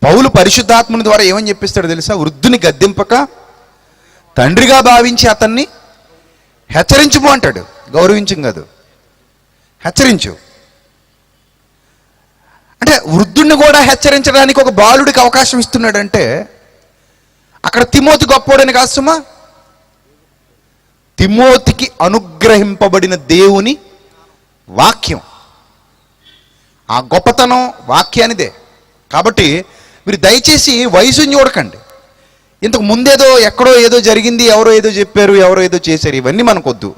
పౌలు పరిశుద్ధాత్మని ద్వారా ఏమని చెప్పిస్తాడు తెలుసా? వృద్ధుని గద్దింపక తండ్రిగా భావించి అతన్ని హెచ్చరించుము అంటాడు. గౌరవించం కాదు, హెచ్చరించు. అంటే వృద్ధుణ్ణి కూడా హెచ్చరించడానికి ఒక బాలుడికి అవకాశం ఇస్తున్నాడంటే అక్కడ తిమోతి గొప్పోడని కాదు సుమా. తిమోతికి అనుగ్రహింపబడిన దేవుని వాక్యం, ఆ గొప్పతనం వాక్యానిదే. కాబట్టి మీరు దయచేసి వయసుని చూడకండి. ఇంతకు ముందేదో ఎక్కడో ఏదో జరిగింది, ఎవరో ఏదో చెప్పారు, ఎవరో ఏదో చేశారు, ఇవన్నీ మనకొద్దు.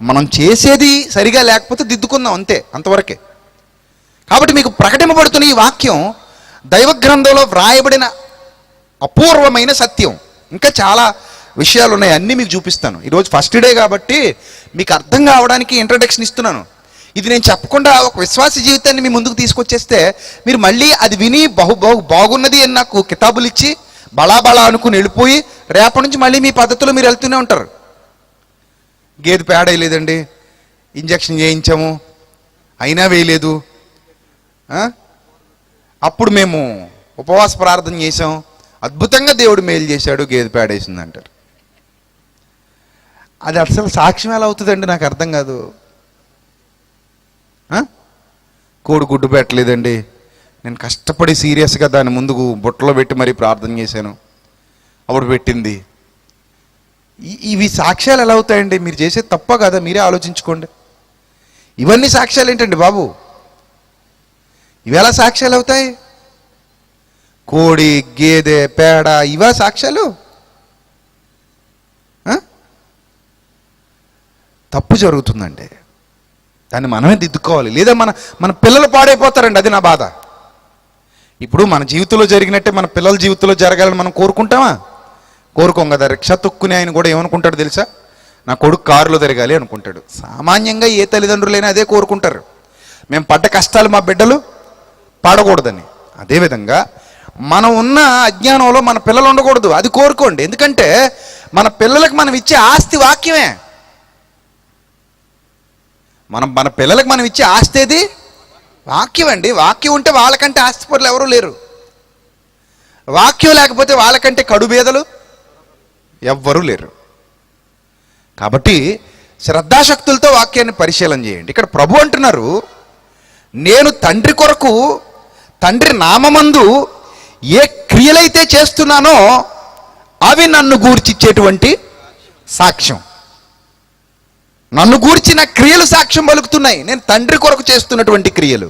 మనం చేసేది సరిగా లేకపోతే దిద్దుకుందాం, అంతే, అంతవరకే. కాబట్టి మీకు ప్రకటింపబడుతున్న ఈ వాక్యం దైవ గ్రంథంలో వ్రాయబడిన అపూర్వమైన సత్యం. ఇంకా చాలా విషయాలు ఉన్నాయి, అన్నీ మీకు చూపిస్తాను. ఈరోజు ఫస్ట్ డే కాబట్టి మీకు అర్థం కావడానికి ఇంట్రడక్షన్ ఇస్తున్నాను. ఇది నేను చెప్పకుండా ఒక విశ్వాస జీవితాన్ని మీ ముందుకు తీసుకొచ్చేస్తే మీరు మళ్ళీ అది విని బాగున్నది అని నాకు కితాబులు ఇచ్చి బలా అనుకుని వెళ్ళిపోయి రేపటి నుంచి మళ్ళీ మీ పద్ధతిలో మీరు వెళ్తూనే ఉంటారు. గేదె పేడ వేయలేదండి, ఇంజక్షన్ చేయించాము అయినా వేయలేదు, అప్పుడు మేము ఉపవాస ప్రార్థన చేసాం, అద్భుతంగా దేవుడు మేలు చేశాడు, గేదె పేడ వేసింది అంటారు. అది అసలు సాక్ష్యం ఎలా అవుతుందండి? నాకు అర్థం కాదు. కోడి గుడ్డు పెట్టలేదండి, నేను కష్టపడి సీరియస్గా దాన్ని ముందుకు బుట్టలో పెట్టి మరీ ప్రార్థన చేశాను, అప్పుడు పెట్టింది. ఇవి సాక్ష్యాలు ఎలా అవుతాయండి? మీరు చేసేది తప్ప కదా, మీరే ఆలోచించుకోండి. ఇవన్నీ సాక్ష్యాలు ఏంటండి బాబు? ఇవి ఎలా సాక్ష్యాలు అవుతాయి? కోడి, గేదె, పేడ, ఇవా సాక్ష్యాలు? తప్పు జరుగుతుందండి, దాన్ని మనమే దిద్దుకోవాలి. లేదా మన పిల్లలు పాడైపోతారండి, అది నా బాధ. ఇప్పుడు మన జీవితంలో జరిగినట్టే మన పిల్లల జీవితంలో జరగాలని మనం కోరుకుంటామా? కోరుకోం కదా. రిక్షా తొక్కుని ఆయన కూడా ఏమనుకుంటాడు తెలుసా? నా కొడుకు కారులో తిరగాలి అనుకుంటాడు. సామాన్యంగా ఏ తల్లిదండ్రులైనా అదే కోరుకుంటారు. మేము పడ్డ కష్టాలు మా బిడ్డలు పడకూడదని. అదేవిధంగా మనం ఉన్న అజ్ఞానంలో మన పిల్లలు ఉండకూడదు, అది కోరుకోండి. ఎందుకంటే మన పిల్లలకు మనం ఇచ్చే ఆస్తి వాక్యమే. మన పిల్లలకు మనం ఇచ్చే ఆస్తి ఏది? వాక్యం అండి. వాక్యం ఉంటే వాళ్ళకంటే ఆస్తిపరులు ఎవరూ లేరు. వాక్యం లేకపోతే వాళ్ళకంటే కడుబేదలు ఎవ్వరూ లేరు. కాబట్టి శ్రద్ధాశక్తులతో వాక్యాన్ని పరిశీలన చేయండి. ఇక్కడ ప్రభు అంటున్నారు, నేను తండ్రి కొరకు తండ్రి నామమందు ఏ క్రియలైతే చేస్తున్నానో అవి నన్ను గూర్చిచ్చేటువంటి సాక్ష్యం. నన్ను గూర్చిన క్రియలు సాక్ష్యం పలుకుతున్నాయి. నేను తండ్రి కొరకు చేస్తున్నటువంటి క్రియలు.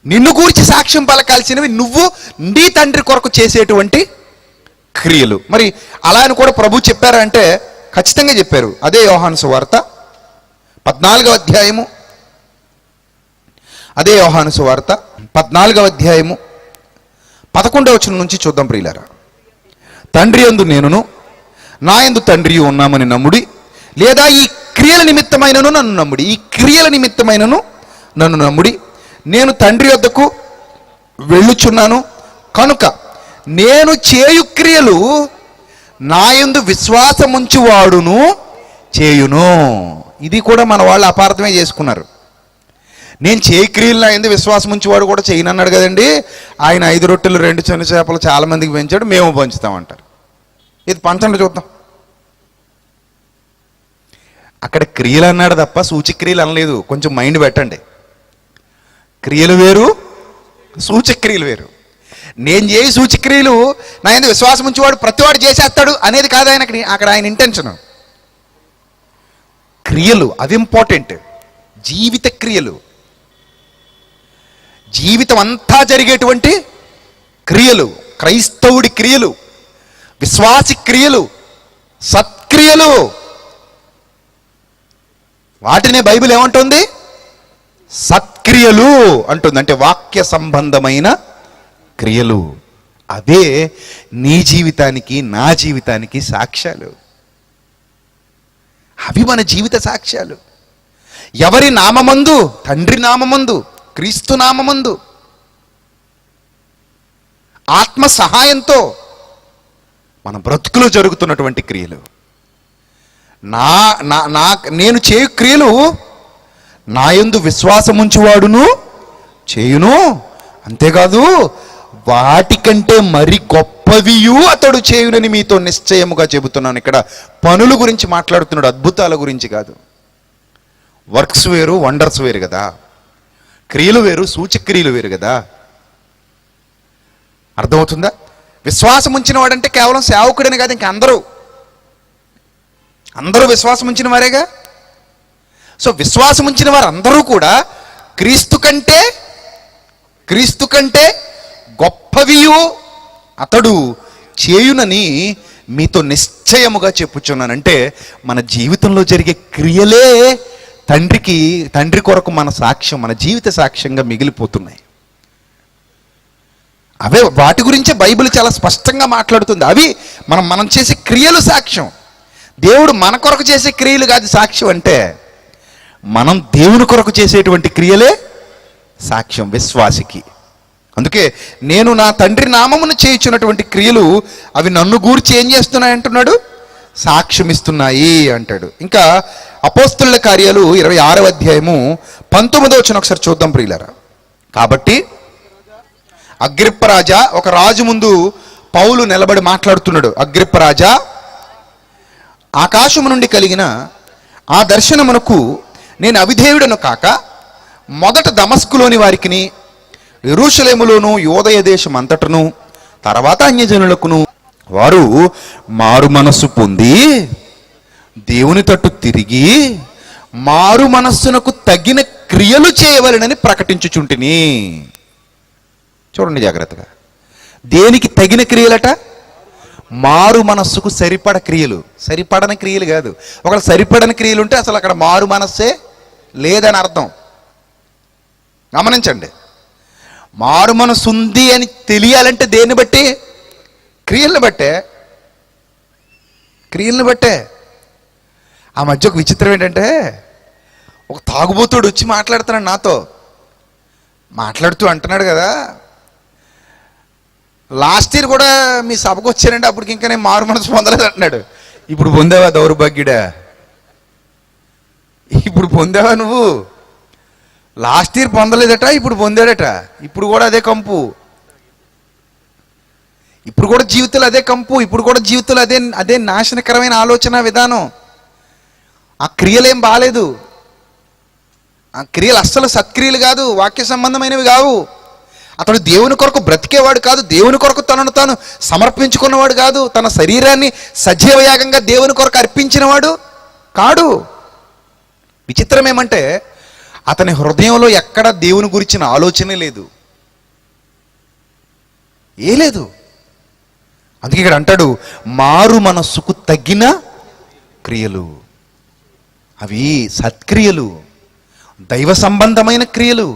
నిన్ను గూర్చి సాక్ష్యం పలకాల్సినవి నువ్వు నీ తండ్రి కొరకు చేసేటువంటి క్రియలు. మరి అలా అని కూడా ప్రభు చెప్పారా అంటే ఖచ్చితంగా చెప్పారు. అదే యోహాను సువార్త 14వ అధ్యాయము, అదే యోహాను సువార్త 14వ అధ్యాయము 11వ వచనం నుంచి చూద్దాం ప్రియులారా. తండ్రి యందు నేనును నా యందు తండ్రి ఉన్నామని నమ్ముడి, లేదా ఈ క్రియల నిమిత్తమైనను నన్ను నమ్ముడి. ఈ క్రియల నిమిత్తమైనను నన్ను నమ్ముడి. నేను తండ్రి వద్దకు వెళ్ళుచున్నాను కనుక నేను చేయు క్రియలు నా యందు విశ్వాసముంచువాడును చేయును. ఇది కూడా మన వాళ్ళు అపార్థమే చేసుకున్నారు. నేను చేయి క్రియలు నా యందు విశ్వాసముంచువాడు కూడా చేయను అన్నాడు కదండి. ఆయన 5 రొట్టెలు 2 చిన్న చేపలు చాలా మందికి పెంచాడు, మేము పంచుతామంటారు. ఇది పంచండి చూద్దాం. అక్కడ క్రియలు అన్నాడు తప్ప సూచక్రియలు అనలేదు. కొంచెం మైండ్ పెట్టండి. క్రియలు వేరు, సూచక్రియలు వేరు. నేను చేయి సూచక్రియలు నా యందు విశ్వాసం ఉంచేవాడు ప్రతివాడు చేసేస్తాడు అనేది కాదు ఆయనకి. అక్కడ ఆయన ఇంటెన్షన్. క్రియలు అవి ఇంపార్టెంట్. జీవిత క్రియలు, జీవితం అంతా జరిగేటువంటి క్రియలు, క్రైస్తవుడి క్రియలు, విశ్వాసి క్రియలు, సత్క్రియలు, వాటినే బైబిల్ ఏమంటుంది? సత్క్రియలు అంటుంది. అంటే వాక్య సంబంధమైన క్రియలు. అవే నీ జీవితానికి నా జీవితానికి సాక్ష్యాలు. అవి మన జీవిత సాక్ష్యాలు. ఎవరి నామమందు? తండ్రి నామమందు, క్రీస్తు నామమందు. ఆత్మ సహాయంతో మన బ్రతుకులో జరుగుతున్నటువంటి క్రియలు. నేను చేయు క్రియలు నా యందు విశ్వాసముంచువాడును చేయును, అంతేకాదు వాటికంటే మరి గొప్పవియు అతడు చేయునని మీతో నిశ్చయముగా చెబుతున్నాను. ఇక్కడ పనుల గురించి మాట్లాడుతున్నాడు, అద్భుతాల గురించి కాదు. వర్క్స్ వేరు, వండర్స్ వేరు కదా. క్రియలు వేరు, సూచక్రియలు వేరు కదా. అర్థమవుతుందా? విశ్వాసం ఉంచిన వాడంటే కేవలం సేవకుడని కాదు, ఇంక అందరూ విశ్వాసం ఉంచిన వారేగా. సో విశ్వాసం ఉంచిన వారు అందరూ కూడా క్రీస్తు కంటే గొప్పవియు అతడు చేయునని మీతో నిశ్చయముగా చెప్పుచున్నానంటే మన జీవితంలో జరిగే క్రియలే తండ్రి కొరకు మన సాక్ష్యం, మన జీవిత సాక్ష్యంగా మిగిలిపోతున్నాయి. అవే వాటి గురించే బైబిల్ చాలా స్పష్టంగా మాట్లాడుతుంది. అవి మనం చేసే క్రియలు సాక్ష్యం. దేవుడు మన కొరకు చేసే క్రియలు కాదు సాక్ష్యం అంటే, మనం దేవుని కొరకు చేసేటువంటి క్రియలే సాక్ష్యం విశ్వాసికి. అందుకే నేను నా తండ్రి నామమును చేయించున్నటువంటి క్రియలు అవి నన్ను గూర్చి ఏం చేస్తున్నాయి అంటున్నాడు, సాక్ష్యం ఇస్తున్నాయి అంటాడు. ఇంకా అపోస్తలుల కార్యాలు 26వ అధ్యాయము 19వ వచనం ఒకసారి చూద్దాం ప్రియులారా. కాబట్టి అగ్రిప్ప రాజా, ఒక రాజు ముందు పౌలు నిలబడి మాట్లాడుతున్నాడు. అగ్రిప్ప రాజా, ఆకాశము నుండి కలిగిన ఆ దర్శనమునకు నేను అవిధేయుడను కాక మొదట దమస్కులోని వారికిని యెరూషలేములోను యోదయ దేశం అంతటను తర్వాత అన్యజనులకును వారు మారు మనస్సు పొంది దేవుని తట్టు తిరిగి మారు మనస్సునకు తగిన క్రియలు చేయవలెనని ప్రకటించుచుంటిని. చూడండి జాగ్రత్తగా, దేనికి తగిన క్రియలట? మారు మనస్సుకు సరిపడ క్రియలు. సరిపడని క్రియలు కాదు. ఒకవేళ సరిపడని క్రియలు ఉంటే అసలు అక్కడ మారు మనస్సే లేదని అర్థం. గమనించండి, మారు మనస్సు ఉంది అని తెలియాలంటే దేన్ని బట్టి? క్రియలను బట్టే. ఆ మధ్య ఒక విచిత్రం ఏంటంటే, ఒక తాగుబోతుడు వచ్చి మాట్లాడుతున్నాడు నాతో. మాట్లాడుతూ అంటున్నాడు కదా, లాస్ట్ ఇయర్ కూడా మీ సభకు వచ్చానంటే అప్పటికి ఇంకా నేను మారు మనసు పొందలేదు అంటున్నాడు. ఇప్పుడు పొందావా దౌర్భాగ్యుడా? ఇప్పుడు పొందావా నువ్వు? లాస్ట్ ఇయర్ పొందలేదట, ఇప్పుడు పొందాడట. ఇప్పుడు కూడా అదే కంపు, ఇప్పుడు కూడా జీవితంలో అదే కంపు, ఇప్పుడు కూడా జీవితంలో అదే నాశనకరమైన ఆలోచన విధానం. ఆ క్రియలేం బాలేదు. ఆ క్రియలు అస్సలు సత్క్రియలు కాదు, వాక్య సంబంధమైనవి కావు. అతడు దేవుని కొరకు బ్రతికేవాడు కాదు, దేవుని కొరకు తనను తాను సమర్పించుకున్నవాడు కాదు, తన శరీరాన్ని సజీవయాగంగా దేవుని కొరకు అర్పించినవాడు కాడు. విచిత్రం ఏమంటే అతని హృదయంలో ఎక్కడ దేవుని గురించిన ఆలోచనే లేదు, లేదు. అందుకే ఇక్కడ అంటాడు, మారు మనస్సుకు తగిన క్రియలు. అవి సత్క్రియలు, దైవ సంబంధమైన క్రియలు.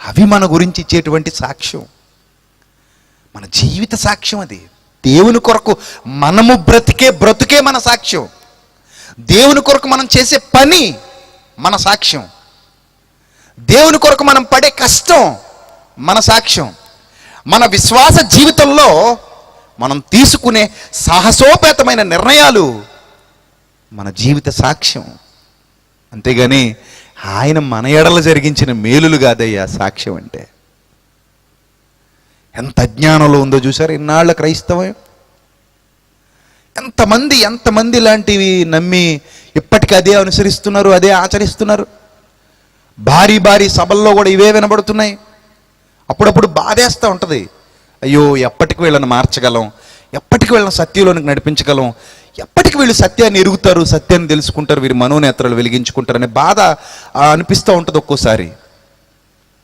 అవి మన గురించి ఇచ్చేటువంటి సాక్ష్యం, మన జీవిత సాక్ష్యం. అది దేవుని కొరకు మనము బ్రతుకే మన సాక్ష్యం. దేవుని కొరకు మనం చేసే పని మన సాక్ష్యం. దేవుని కొరకు మనం పడే కష్టం మన సాక్ష్యం. మన విశ్వాస జీవితంలో మనం తీసుకునే సాహసోపేతమైన నిర్ణయాలు మన జీవిత సాక్ష్యం. అంతేగాని ఆయన మన ఎడల జరిగించిన మేలులు కాదయ్యా సాక్ష్యం అంటే. ఎంత అజ్ఞానంలో ఉందో చూసారు ఇన్నాళ్ళ క్రైస్తవం. ఎంతమంది ఇలాంటివి నమ్మి ఇప్పటికీ అదే అనుసరిస్తున్నారు, అదే ఆచరిస్తున్నారు. భారీ సభల్లో కూడా ఇవే వినబడుతున్నాయి. అప్పుడప్పుడు బాధేస్తూ ఉంటుంది, అయ్యో ఎప్పటికి వీళ్ళని మార్చగలం, ఎప్పటికి వీళ్ళని సత్యంలోనికి నడిపించగలం, ఎప్పటికి వీళ్ళు సత్యాన్ని ఎరుగుతారు, సత్యాన్ని తెలుసుకుంటారు, వీరి మనోనేత్రాలు వెలిగించుకుంటారు అనే బాధ అనిపిస్తూ ఉంటుంది ఒక్కోసారి.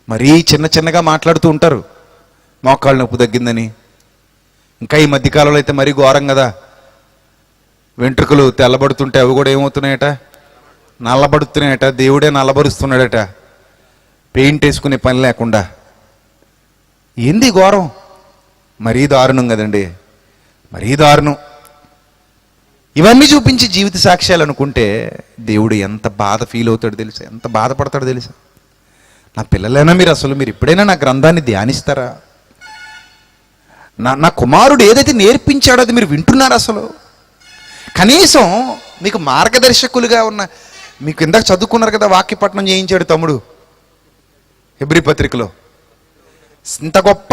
మరీ చిన్నగా మాట్లాడుతూ ఉంటారు, మోకాళ్ళ నొప్పి తగ్గిందని. ఇంకా ఈ మధ్యకాలంలో అయితే మరీ ఘోరం కదా, వెంట్రుకలు తెల్లబడుతుంటే అవి కూడా ఏమవుతున్నాయట, నల్లబడుతున్నాయట. దేవుడే నల్లబరుస్తున్నాడట, పెయింట్ వేసుకునే పని లేకుండా. ఏంది ఘోరం? మరీ దారుణం కదండి, మరీ దారుణం. ఇవన్నీ చూపించి జీవిత సాక్ష్యాలు అనుకుంటే దేవుడు ఎంత బాధ ఫీల్ అవుతాడో తెలుసా, ఎంత బాధపడతాడో తెలుసా. నా పిల్లలైనా మీరు ఎప్పుడైనా నా గ్రంథాన్ని ధ్యానిస్తారా? నా కుమారుడు ఏదైతే నేర్పించాడో అది మీరు వింటున్నారు అసలు? కనీసం మీకు మార్గదర్శకులుగా ఉన్న, మీకు ఇందాక చదువుకున్నారు కదా, వాక్యపట్నం చేయించాడు తమ్ముడు హెబ్రీ పత్రికలో. ఇంత గొప్ప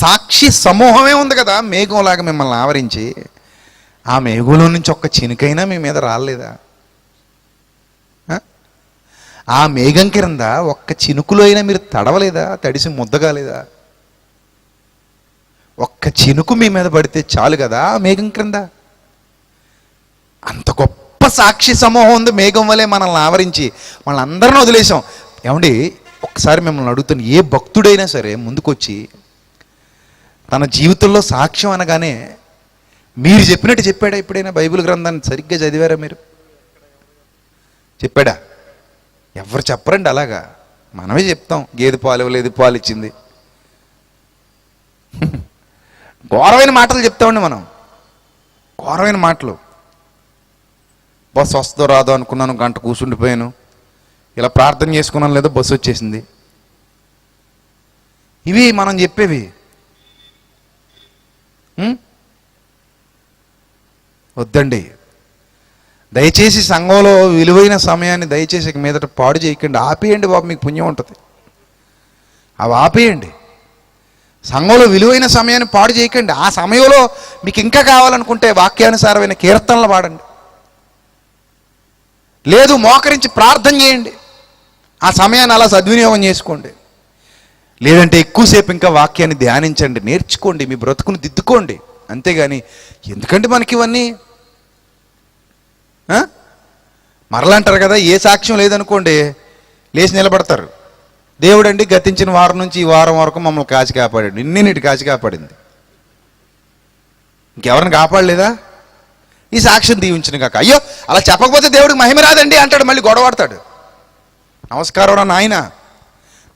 సాక్షి సమూహమే ఉంది కదా మేఘంలాగా మిమ్మల్ని ఆవరించి. ఆ మేఘంలో నుంచి ఒక్క చినుకైనా మీ మీద రాలేదా? ఆ మేఘం క్రింద ఒక్క చినుకులో అయినా మీరు తడవలేదా? తడిసి ముద్దగాలేదా? ఒక్క చినుకు మీ మీద పడితే చాలు కదా ఆ మేఘం క్రింద. అంత గొప్ప సాక్షి సమూహం ఉంది మేఘం వలె మనల్ని ఆవరించి. వాళ్ళందరినీ వదిలేసాం. ఏమండి, ఒక్కసారి మిమ్మల్ని అడుగుతాను, ఏ భక్తుడైనా సరే ముందుకొచ్చి తన జీవితంలో సాక్ష్యం అనగానే మీరు చెప్పినట్టు చెప్పాడా? ఎప్పుడైనా బైబిల్ గ్రంథాన్ని సరిగ్గా చదివారా మీరు? చెప్పాడా? ఎవరు చెప్పరండి అలాగా. మనమే చెప్తాం, గేదె పాలు ఇవ్వలేదు, పాలు ఇచ్చింది. ఘోరమైన మాటలు చెప్తామండి మనం, ఘోరమైన మాటలు. బస్సు వస్తుందో రాదో అనుకున్నాను, గంట కూర్చుండిపోయాను, ఇలా ప్రార్థన చేసుకున్నాను, లేదా బస్సు వచ్చేసింది. ఇవి మనం చెప్పేవి. వద్దండి, దయచేసి సంఘంలో విలువైన సమయాన్ని దయచేసి మీదట పాడు చేయకండి. ఆపేయండి బాబు, మీకు పుణ్యం ఉంటుంది. అవి ఆపేయండి. సంఘంలో విలువైన సమయాన్ని పాడు చేయకండి. ఆ సమయంలో మీకు ఇంకా కావాలనుకుంటే వాక్యానుసారమైన కీర్తనలు పాడండి, లేదు మోకరించి ప్రార్థన చేయండి. ఆ సమయాన్ని అలా సద్వినియోగం చేసుకోండి. లేదంటే ఎక్కువసేపు ఇంకా వాక్యాన్ని ధ్యానించండి, నేర్చుకోండి, మీ బ్రతుకుని దిద్దుకోండి. అంతేగాని ఎందుకంటే మనకి ఇవన్నీ మరలా అంటారు కదా, ఏ సాక్ష్యం లేదనుకోండి లేచి నిలబడతారు. దేవుడండి గతించిన వారం నుంచి ఈ వారం వరకు మమ్మల్ని కాచి కాపాడాడు, నిన్నిటి కాచి కాపాడింది, ఇంకెవరిని కాపాడలేదా? ఈ సాక్ష్యం దీవించిన కాక. అయ్యో అలా చెప్పకపోతే దేవుడికి మహిమ రాదండి అంటాడు, మళ్ళీ గొడవాడతాడు. నమస్కారం రా నాయన,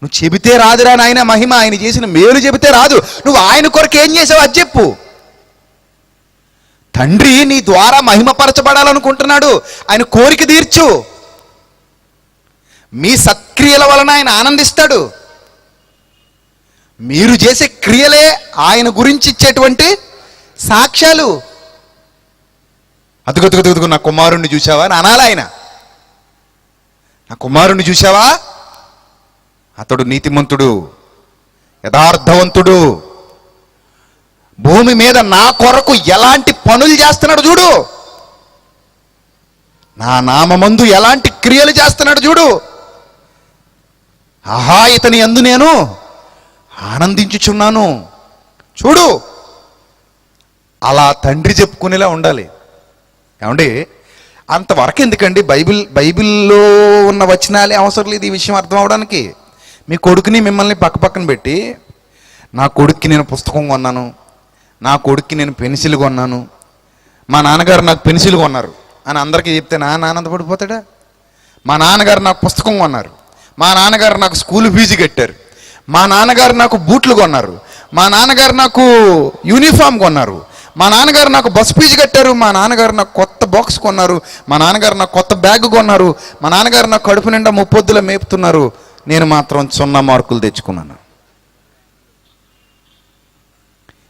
నువ్వు చెబితే రాదురా నాయన మహిమ. ఆయన చేసిన మేలు చెబితే రాదు. నువ్వు ఆయన కొరకు ఏం చేసావు అది చెప్పు. తండ్రి నీ ద్వారా మహిమపరచబడాలనుకుంటున్నాడు, ఆయన కోరిక తీర్చు. మీ సత్క్రియల వలన ఆయన ఆనందిస్తాడు. మీరు చేసే క్రియలే ఆయన గురించి ఇచ్చేటువంటి సాక్ష్యాలు. అదుగుతుగుతుగు నా కుమారుణ్ణి చూసావా అని అనాలి ఆయన. నా కుమారుణ్ణి చూసావా, అతడు నీతిమంతుడు, యథార్థవంతుడు, భూమి మీద నా కొరకు ఎలాంటి పనులు చేస్తున్నాడు చూడు, నా నామమందు ఎలాంటి క్రియలు చేస్తున్నాడు చూడు. ఆహా ఇతని యందు నేను ఆనందించుచున్నాను చూడు. అలా తండ్రి చెప్పుకునేలా ఉండాలి. ఏమండి, అంతవరకు ఎందుకండి? బైబిల్లో ఉన్న వచనాలే అవసరం లేదు ఈ విషయం అర్థం అవడానికి. మీ కొడుకుని మిమ్మల్ని పక్కన పెట్టి, నా కొడుక్కి నేను పుస్తకం కొన్నాను, నా కొడుక్కి నేను పెన్సిల్ కొన్నాను, మా నాన్నగారు నాకు పెన్సిల్ కొన్నారు అని అందరికీ చెప్తే నాన్న ఆనందపడిపోతాడా? మా నాన్నగారు నాకు పుస్తకం కొన్నారు, మా నాన్నగారు నాకు స్కూల్ ఫీజు కట్టారు, మా నాన్నగారు నాకు బూట్లు కొన్నారు, మా నాన్నగారు నాకు యూనిఫామ్ కొన్నారు, మా నాన్నగారు నాకు బస్ ఫీజు కట్టారు, మా నాన్నగారు నాకు కొత్త బాక్స్ కొన్నారు, మా నాన్నగారు నాకు కొత్త బ్యాగ్ కొన్నారు, మా నాన్నగారు నాకు కడుపు నిండా ముప్పొద్దుల మేపుతున్నారు, నేను మాత్రం 0 మార్కులు తెచ్చుకున్నాను.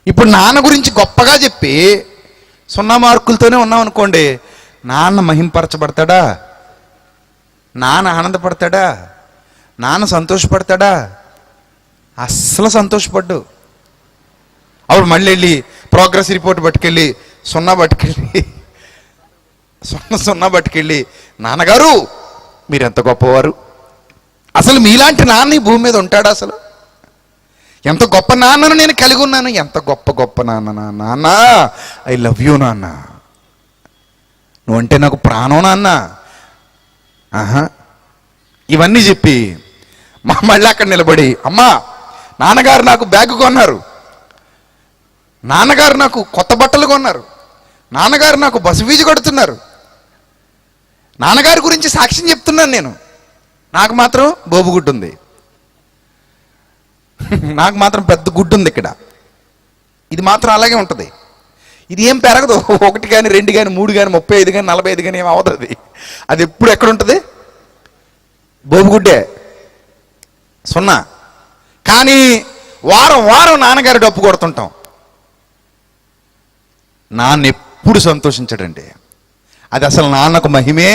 ఇప్పుడు నాన్న గురించి గొప్పగా చెప్పి 0 మార్కులతోనే ఉన్నాం అనుకోండి, నాన్న మహింపరచబడతాడా? నాన్న ఆనందపడతాడా? నాన్న సంతోషపడతాడా? అస్సలు సంతోషపడ్డు. అప్పుడు మళ్ళీ వెళ్ళి ప్రోగ్రెస్ రిపోర్ట్ పట్టుకెళ్ళి 0 పట్టుకెళ్ళి 0 పట్టుకెళ్ళి, నాన్నగారు మీరెంత గొప్పవారు, అసలు మీలాంటి నాన్న ఈ భూమి మీద ఉంటాడా? అసలు ఎంత గొప్ప నాన్నను నేను కలిగి ఉన్నాను, ఎంత గొప్ప నాన్న. నాన్న ఐ లవ్ యూ నాన్న, నువ్వంటే నాకు ప్రాణం నాన్న. ఆహా ఇవన్నీ చెప్పి మళ్ళీ అక్కడ నిలబడి, అమ్మా నాన్నగారు నాకు బ్యాగ్ కొన్నారు, నాన్నగారు నాకు కొత్త బట్టలు కొన్నారు, నాన్నగారు నాకు బస్సు ఫీజు కడుతున్నారు, నాన్నగారి గురించి సాక్ష్యం చెప్తున్నాను నేను, నాకు మాత్రం బోబుగుడ్డు ఉంది, నాకు మాత్రం పెద్ద గుడ్డు ఉంది ఇక్కడ. ఇది మాత్రం అలాగే ఉంటుంది. ఇది ఏం పెరగదు. 1 కానీ 2 కానీ 3 కానీ 35 కానీ 45 కానీ ఏం అవుతుంది. అది ఎప్పుడు ఎక్కడ ఉంటుంది? బోబుగుడ్డే, 0. కానీ వారం వారం నాన్నగారు డప్పు కొడుతుంటాం. నాన్న ఎప్పుడు సంతోషించడండి. అది అసలు నాన్నకు మహిమే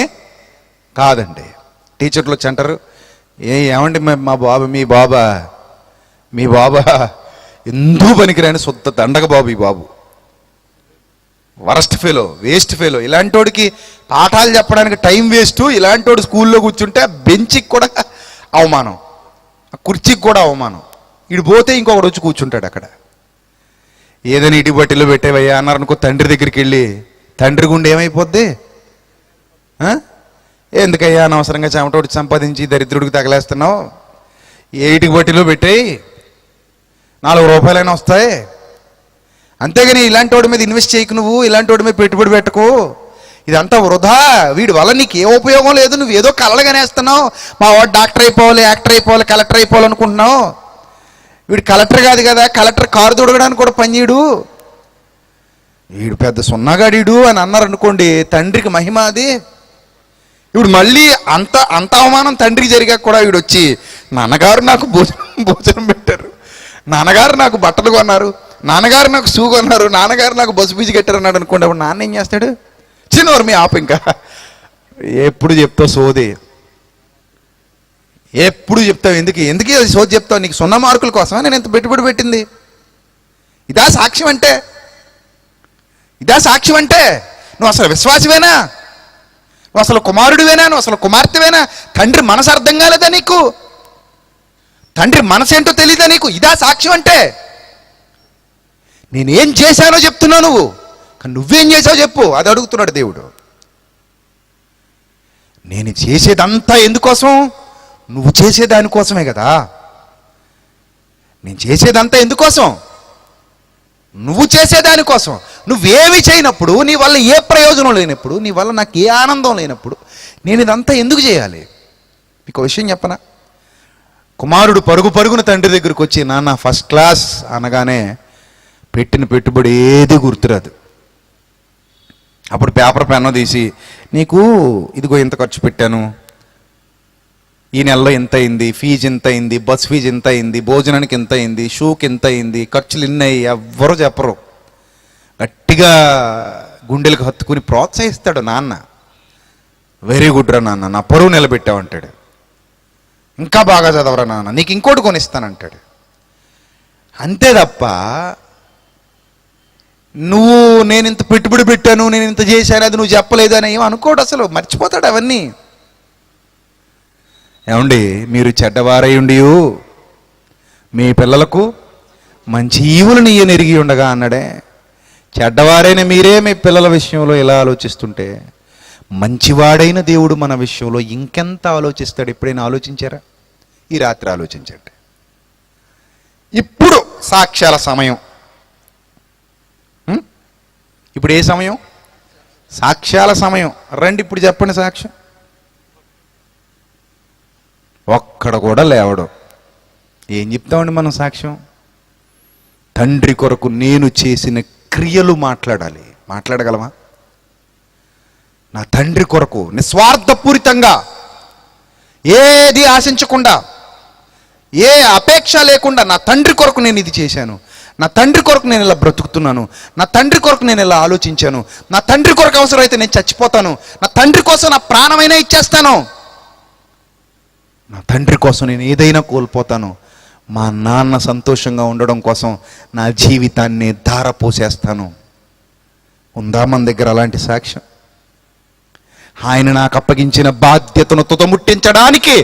కాదండి. టీచర్లు వచ్చి అంటారు, ఏమండి మీ బాబా ఎందుకు పనికిరాని శుద్ధ దండగ బాబు, ఈ బాబు వరస్ట్ ఫెలో, వేస్ట్ ఫెలో, ఇలాంటోడికి పాఠాలు చెప్పడానికి టైం వేస్ట్, ఇలాంటోడు స్కూల్లో కూర్చుంటే బెంచికి కూడా అవమానం, కుర్చీకి కూడా అవమానం, ఇటు పోతే ఇంకొకడు వచ్చి కూర్చుంటాడు అక్కడ. ఏదైనా ఇటు బట్టిలో పెట్టేవయ్యా అన్నారు అనుకో, తండ్రి దగ్గరికి వెళ్ళి తండ్రి గుండె ఏమైపోద్ది? ఎందుకయ్యా అనవసరంగా చెమటోడి సంపాదించి దరిద్రుడికి తగలేస్తున్నావు, ఏ ఇటుకు బట్టిలో పెట్టేయి, 4 రూపాయలైనా వస్తాయి. అంతేగాని ఇలాంటి వాడి మీద ఇన్వెస్ట్ చేయకు, నువ్వు ఇలాంటి వాడి మీద పెట్టుబడి పెట్టకు, ఇదంతా వృధా, వీడి వల్ల నీకు ఏ ఉపయోగం లేదు, నువ్వు ఏదో కలలుగానేస్తున్నావు. మా వాడు డాక్టర్ అయిపోవాలి, యాక్టర్ అయిపోవాలి, కలెక్టర్ అయిపోవాలనుకుంటున్నావు. వీడు కలెక్టర్ కాదు కదా, కలెక్టర్ కారు దొడగడానికి కూడా పనిచేయడు, వీడు పెద్ద సున్నగాడీడు అని అన్నారు అనుకోండి, తండ్రికి మహిమ అది. ఇప్పుడు మళ్ళీ అంత అవమానం తండ్రికి జరిగాక కూడా వీడు వచ్చి, నాన్నగారు నాకు భోజనం పెట్టారు, నాన్నగారు నాకు బట్టలు కొన్నారు, నాన్నగారు నాకు షూ కొన్నారు, నాన్నగారు నాకు బస్సు ఫీజు కట్టారు అన్నాడు అనుకోండి. అప్పుడు నాన్న ఏం చేస్తాడు? చిన్నవారు మీ ఆపు, ఇంకా ఎప్పుడు చెప్తావు సోది, ఎప్పుడు చెప్తావు, ఎందుకు అది సోది చెప్తావు? నీకు 0 మార్కుల కోసమా నేను ఎంత పెట్టుబడి పెట్టింది? ఇదా సాక్ష్యం అంటే? నువ్వు అసలు విశ్వాసమేనా? నువ్వు అసలు కుమారుడివేనా? నువ్వు అసలు కుమార్తెవేనా? తండ్రి మనసు అర్థం కాలేదా నీకు? తండ్రి మనసు ఏంటో తెలియదా నీకు? ఇదా సాక్ష్యం అంటే? నేనేం చేశానో చెప్తున్నావు నువ్వు, కానీ నువ్వేం చేసావు చెప్పు, అది అడుగుతున్నాడు దేవుడు. నేను చేసేదంతా ఎందుకోసం? నువ్వు చేసేదానికోసమే కదా. నేను చేసేదంతా ఎందుకోసం? నువ్వు చేసేదానికోసం. నువ్వేమి చేయనప్పుడు, నీ వల్ల ఏ ప్రయోజనం లేనప్పుడు, నీ వల్ల నాకు ఏ ఆనందం లేనప్పుడు నేను ఇదంతా ఎందుకు చేయాలి? మీకు విషయం చెప్పనా? కుమారుడు పరుగున తండ్రి దగ్గరికి వచ్చి, నాన్న ఫస్ట్ క్లాస్ అనగానే పెట్టిన పెట్టుబడి ఏది గుర్తురాదు. అప్పుడు పేపర్ పెన్ను తీసి, నీకు ఇదిగో ఇంత ఖర్చు పెట్టాను, ఈ నెలలో ఎంత అయింది, ఫీజు ఎంత అయింది, బస్ ఫీజు ఎంత అయింది, భోజనానికి ఎంత అయింది, షూకి ఎంత అయింది, ఖర్చులు ఇన్నాయి, ఎవ్వరూ చెప్పరు. గట్టిగా గుండెలకు హత్తుకుని ప్రోత్సహిస్తాడు నాన్న. వెరీ గుడ్ రా నాన్న, నా పరువు నిలబెట్టావు అంటాడు. ఇంకా బాగా చదవరా నాన్న, నీకు ఇంకోటి కొనిస్తానంటాడు. అంతే తప్ప నేను ఇంత పెట్టుబడి పెట్టాను, నేను ఇంత చేశాను, అది నువ్వు చెప్పలేదు అని ఏం అనుకోడు అసలు, మర్చిపోతాడు అవన్నీ. ఏమండి, మీరు చెడ్డవారై ఉండి మీ పిల్లలకు మంచి ఈవులను ఎరిగి ఉండగా అన్నాడే. చెడ్డవారైన మీరే మీ పిల్లల విషయంలో ఇలా ఆలోచిస్తుంటే మంచివాడైన దేవుడు మన విషయంలో ఇంకెంత ఆలోచిస్తాడు? ఎప్పుడైనా ఆలోచించారా? ఈ రాత్రి ఆలోచించండి. ఇప్పుడు సాక్ష్యాల సమయం. ఇప్పుడు ఏ సమయం? సాక్ష్యాల సమయం. రండి ఇప్పుడు చెప్పండి సాక్ష్యం. ఒక్కడ కూడా లేవడు. ఏం చెప్తామండి మనం సాక్ష్యం? తండ్రి కొరకు నేను చేసిన క్రియలు మాట్లాడాలి. మాట్లాడగలమా? నా తండ్రి కొరకు నిస్వార్థపూరితంగా, ఏది ఆశించకుండా, ఏ అపేక్ష లేకుండా, నా తండ్రి కొరకు నేను ఇది చేశాను, నా తండ్రి కొరకు నేను ఇలా బ్రతుకుతున్నాను, నా తండ్రి కొరకు నేను ఇలా ఆలోచించాను, నా తండ్రి కొరకు అవసరమైతే నేను చచ్చిపోతాను, నా తండ్రి కోసం నా ప్రాణమైనా ఇచ్చేస్తాను, నా తండ్రి కోసం నేను ఏదైనా కోల్పోతాను, మా నాన్న సంతోషంగా ఉండడం కోసం నా జీవితాన్ని ధారపోసేస్తాను. ఉందా మన దగ్గర అలాంటి సాక్ష్యం? ఆయన నాకు అప్పగించిన బాధ్యతను తుదముట్టించడానికి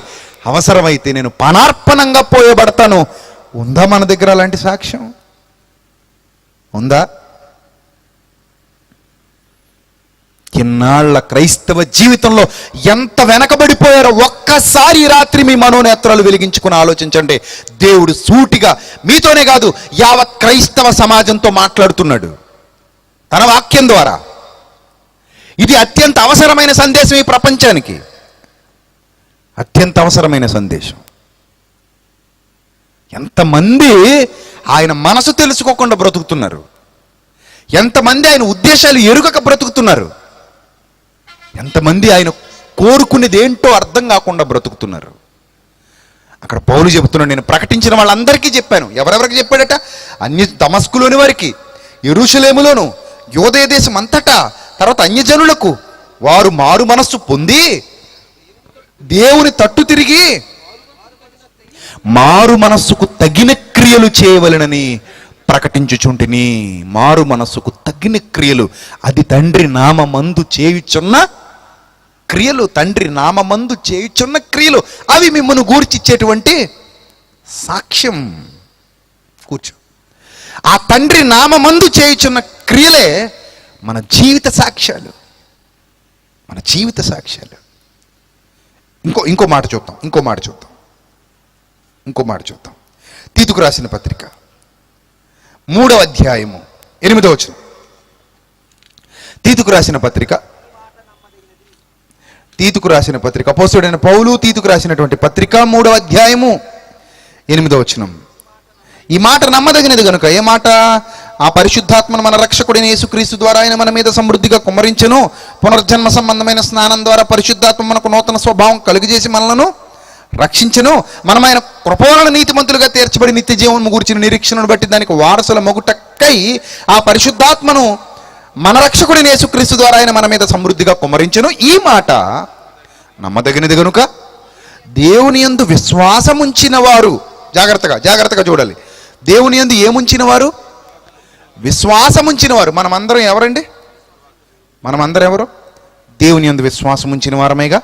అవసరమైతే నేను పానార్పణంగా పోయబడతాను. ఉందా మన దగ్గర అలాంటి సాక్ష్యం? ఉందా? ఇన్నాళ్ల క్రైస్తవ జీవితంలో ఎంత వెనకబడిపోయారో ఒక్కసారి రాత్రి మీ మనోనేత్రాలు వెలిగించుకుని ఆలోచించండి. దేవుడు సూటిగా మీతోనే కాదు, యావత్ క్రైస్తవ సమాజంతో మాట్లాడుతున్నాడు తన వాక్యం ద్వారా. ఇది అత్యంత అవసరమైన సందేశం ఈ ప్రపంచానికి, అత్యంత అవసరమైన సందేశం. ఎంతమంది ఆయన మనసు తెలుసుకోకుండా బ్రతుకుతున్నారు, ఎంతమంది ఆయన ఉద్దేశాలు ఎరుగక బ్రతుకుతున్నారు, ఎంతమంది ఆయన కోరుకునేది ఏంటో అర్థం కాకుండా బ్రతుకుతున్నారు. అక్కడ పౌలు చెబుతున్నాడు, నేను ప్రకటించిన వాళ్ళందరికీ చెప్పాను. ఎవరెవరికి చెప్పాడట? దమస్కులోని వారికి, యెరూషలేములోను, యోదయ దేశం అంతటా, తర్వాత అన్యజనులకు. వారు మారు మనస్సు పొంది దేవుని తట్టు తిరిగి మారు మనస్సుకు తగిన క్రియలు చేయవలెనని ప్రకటించుచుంటిని. మారు మనస్సుకు తగిన క్రియలు, అది తండ్రి నామమందు చేయుచున్న క్రియలు. తండ్రి నామమందు చేయుచున్న క్రియలు, అవి మిమ్మల్ని గూర్చిచ్చేటువంటి సాక్ష్యం. కూర్చో. ఆ తండ్రి నామమందు చేయుచున్న క్రియలే మన జీవిత సాక్ష్యాలు. మన జీవిత సాక్ష్యాలు. ఇంకో మాట చూద్దాం. తీతుకు రాసిన పత్రిక 3వ అధ్యాయము 8వ వచనం. తీతుకు రాసిన పత్రిక అపోస్తలుడైన పౌలు తీతుకు రాసినటువంటి పత్రిక 3వ అధ్యాయము 8వ వచనం. ఈ మాట నమ్మదగినది గనుక. ఏ మాట? ఆ పరిశుద్ధాత్మను మన రక్షకుడైన యేసుక్రీస్తు ద్వారా ఆయన మన మీద సమృద్ధిగా కుమ్మరించెను. పునర్జన్మ సంబంధమైన స్నానం ద్వారా పరిశుద్ధాత్మ మనకు నూతన స్వభావం కలుగజేసి మనలను రక్షించెను. మనం ఆయన కృపవలన నీతిమంతులుగా తీర్చబడి నిత్య జీవము గురించిన నిరీక్షణను బట్టి దానికి వారసుల మొగుటక్కై ఆ పరిశుద్ధాత్మను మన రక్షకుడైన యేసుక్రీస్తు ద్వారా ఆయన మన మీద సమృద్ధిగా కుమ్మరించెను. ఈ మాట నమ్మదగినది గనుక దేవుని యందు విశ్వాసముంచిన వారు, జాగ్రత్తగా చూడాలి. దేవుని యందు ఏముంచిన వారు? విశ్వాసముంచిన వారు. మనమందరం ఎవరండి? మనమందరం ఎవరు? దేవుని యందు విశ్వాసం ఉంచిన వారమేగా.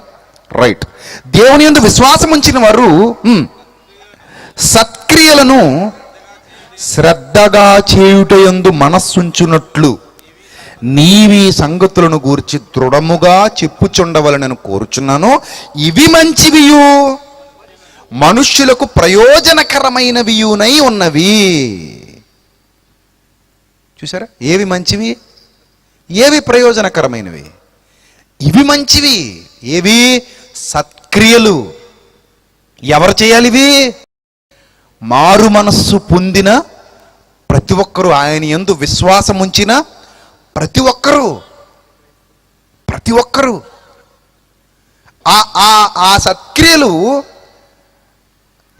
రైట్. దేవుని యందు విశ్వాసం ఉంచిన వారు సత్క్రియలను శ్రద్ధగా చేయుటయందు మనస్సుంచునట్లు నీవి సంగతులను గూర్చి దృఢముగా చెప్పుచుండవలనని కోరుచున్నాను. ఇవి మంచివియు మనుష్యులకు ప్రయోజనకరమైనవియునై ఉన్నవి. చూసారా? ఏవి మంచివి, ఏవి ప్రయోజనకరమైనవి? ఇవి మంచివి. ఏవి? సత్క్రియలు. ఎవరు చేయాలి ఇవి? మారు మనస్సు పొందిన ప్రతి ఒక్కరూ, ఆయన యందు విశ్వాసం ఉంచిన ప్రతి ఒక్కరూ ఆ సత్క్రియలు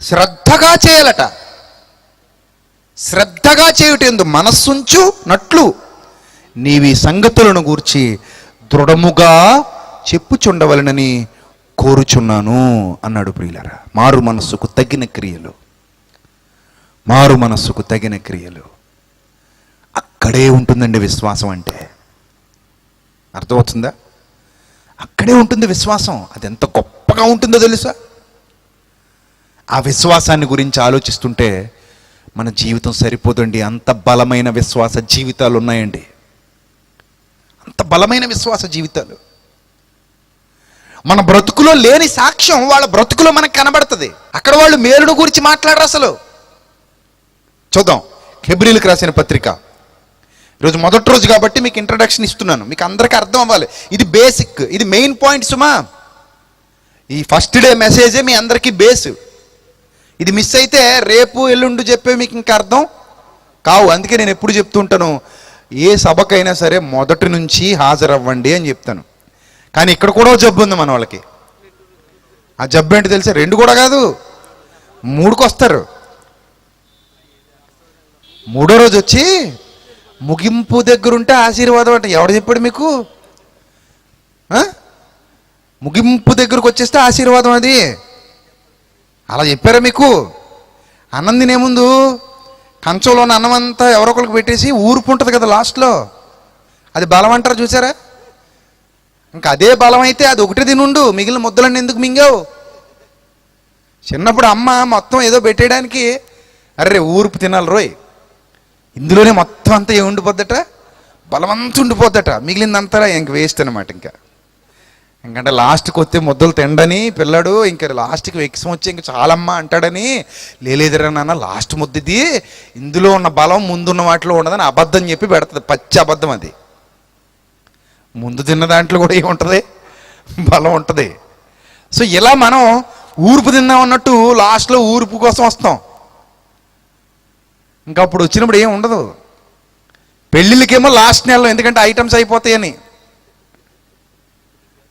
శ్రద్ధగా చేయాలట. శ్రద్ధగా చేయుటందు మనస్సుంచునట్లు నీవి సంగతులను గూర్చి దృఢముగా చెప్పుచుండవలనని కోరుచున్నాను అన్నాడు. ప్రియులారా, మారు మనస్సుకు తగిన క్రియలు అక్కడే ఉంటుందండి విశ్వాసం అంటే. అర్థమవుతుందా? అక్కడే ఉంటుంది విశ్వాసం. అది ఎంత గొప్పగా ఉంటుందో తెలుసా? ఆ విశ్వాసాన్ని గురించి ఆలోచిస్తుంటే మన జీవితం సరిపోదండి. అంత బలమైన విశ్వాస జీవితాలు ఉన్నాయండి. అంత బలమైన విశ్వాస జీవితాలు. మన బ్రతుకులో లేని సాక్ష్యం వాళ్ళ బ్రతుకులో మనకు కనబడుతుంది. అక్కడ వాళ్ళు మేలును గురించి మాట్లాడరు అసలు. చూద్దాం. హెబ్రీలకు రాసిన పత్రిక. ఈరోజు మొదటి రోజు కాబట్టి మీకు ఇంట్రడక్షన్ ఇస్తున్నాను, మీకు అందరికీ అర్థం అవ్వాలి. ఇది బేసిక్, ఇది మెయిన్ పాయింట్ సుమా. ఈ ఫస్ట్ డే మెసేజే మీ అందరికీ బేస్. ఇది మిస్ అయితే రేపు ఎల్లుండి చెప్పే మీకు ఇంకా అర్థం కావు. అందుకే నేను ఎప్పుడు చెప్తుంటాను, ఏ సభకైనా సరే మొదటి నుంచి హాజరవ్వండి అని చెప్తాను. కానీ ఇక్కడ కూడా జబ్బు ఉంది మన వాళ్ళకి. ఆ జబ్బు ఏంటి తెలుసా? 2 కూడా కాదు, 3కి వస్తారు. 3వ రోజు వచ్చి ముగింపు దగ్గర ఉంటే ఆశీర్వాదం అంటే ఎవడు చెప్పాడు మీకు? ముగింపు దగ్గరకు వచ్చేస్తే ఆశీర్వాదం అది అలా చెప్పారా మీకు? అన్నం తినేముందు కంచంలో ఉన్న అన్నం అంతా ఎవరొకరికి పెట్టేసి ఊరుపు ఉంటుంది కదా లాస్ట్లో, అది బలం అంటారు చూసారా? ఇంకా అదే బలం అయితే అది ఒకటి తినుండు, మిగిలిన ముద్దలన్నీ ఎందుకు మింగావు? చిన్నప్పుడు అమ్మ మొత్తం ఏదో పెట్టేయడానికి అరే ఊరుపు తినాలి రోయ్, ఇందులోనే మొత్తం అంతా ఏముండిపోద్దట, బలమంతా ఉండిపోద్దట, మిగిలిందంతా ఇంక వేస్ట్ అనమాట. ఇంకంటే లాస్ట్కి వస్తే ముద్దలు తిండని పిల్లాడు ఇంకా లాస్ట్కి వెక్సం వచ్చి ఇంక చాలమ్మా అంటాడని, లేలేదురా నాన్న లాస్ట్ ముద్దది, ఇందులో ఉన్న బలం ముందున్న వాటిలో ఉండదని అబద్ధం చెప్పి పెడుతుంది. పచ్చి అబద్ధం అది. ముందు తిన్న దాంట్లో కూడా ఏముంటుంది? బలం ఉంటుంది. సో ఇలా మనం ఊర్పు తిన్నాం అన్నట్టు లాస్ట్లో ఊర్పు కోసం వస్తాం. ఇంకా అప్పుడు వచ్చినప్పుడు ఏం ఉండదు. పెళ్ళిళ్ళకేమో లాస్ట్ నెలలో, ఎందుకంటే ఐటమ్స్ అయిపోతాయని.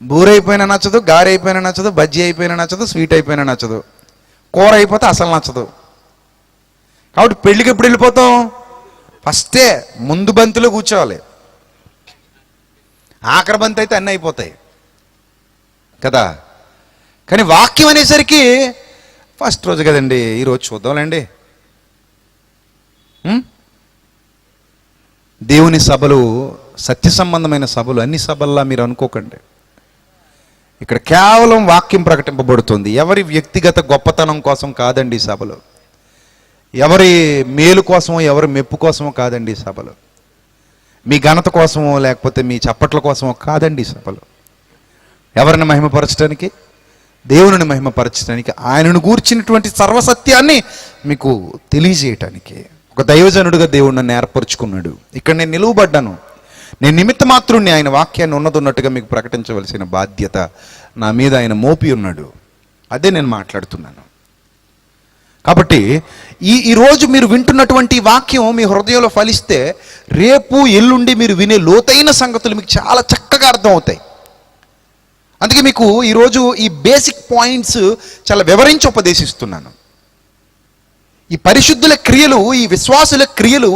బూరైపోయినా నచ్చదు, గారె అయిపోయినా నచ్చదు, బజ్జీ అయిపోయినా నచ్చదు, స్వీట్ అయిపోయినా నచ్చదు. కూర అయిపోతే అసలు నచ్చదు. కాబట్టి పెళ్ళికి ఎప్పుడు వెళ్ళిపోతాం? ఫస్టే ముందు బంతిలో కూర్చోవాలి. ఆఖరి బంతి అయితే అన్నీ అయిపోతాయి కదా. కానీ వాక్యం అనేసరికి ఫస్ట్ రోజు కదండి, ఈరోజు చూద్దాంలేండి. దేవుని సభలు సత్య సంబంధమైన సభలు అన్ని సభల్లా మీరు అనుకోకండి. ఇక్కడ కేవలం వాక్యం ప్రకటింపబడుతుంది. ఎవరి వ్యక్తిగత గొప్పతనం కోసం కాదండి ఈ సభలు, ఎవరి మేలు కోసమో ఎవరి మెప్పు కోసమో కాదండి ఈ సభలు, మీ ఘనత కోసమో లేకపోతే మీ చప్పట్ల కోసమో కాదండి ఈ సభలు. ఎవరిని మహిమపరచడానికి? దేవుని మహిమపరచడానికి, ఆయనను గూర్చినటువంటి సర్వసత్యాన్ని మీకు తెలియజేయటానికి. ఒక దైవజనుడిగా దేవుడు నన్ను ఏర్పరచుకున్నాడు. ఇక్కడ నేను నిలువబడ్డాను. నేను నిమిత్త మాత్రుణ్ణి. ఆయన వాక్యాన్ని ఉన్నట్టుగా మీకు ప్రకటించవలసిన బాధ్యత నా మీద ఆయన మోపి ఉన్నాడు. అదే నేను మాట్లాడుతున్నాను. కాబట్టి ఈరోజు మీరు వింటున్నటువంటి వాక్యం మీ హృదయంలో ఫలిస్తే రేపు ఎల్లుండి మీరు వినే లోతైన సంగతులు మీకు చాలా చక్కగా అర్థం అవుతాయి. అందుకే మీకు ఈరోజు ఈ బేసిక్ పాయింట్స్ చాలా వివరించి ఉపదేశిస్తున్నాను. ఈ పరిశుద్ధుల క్రియలు, ఈ విశ్వాసుల క్రియలు,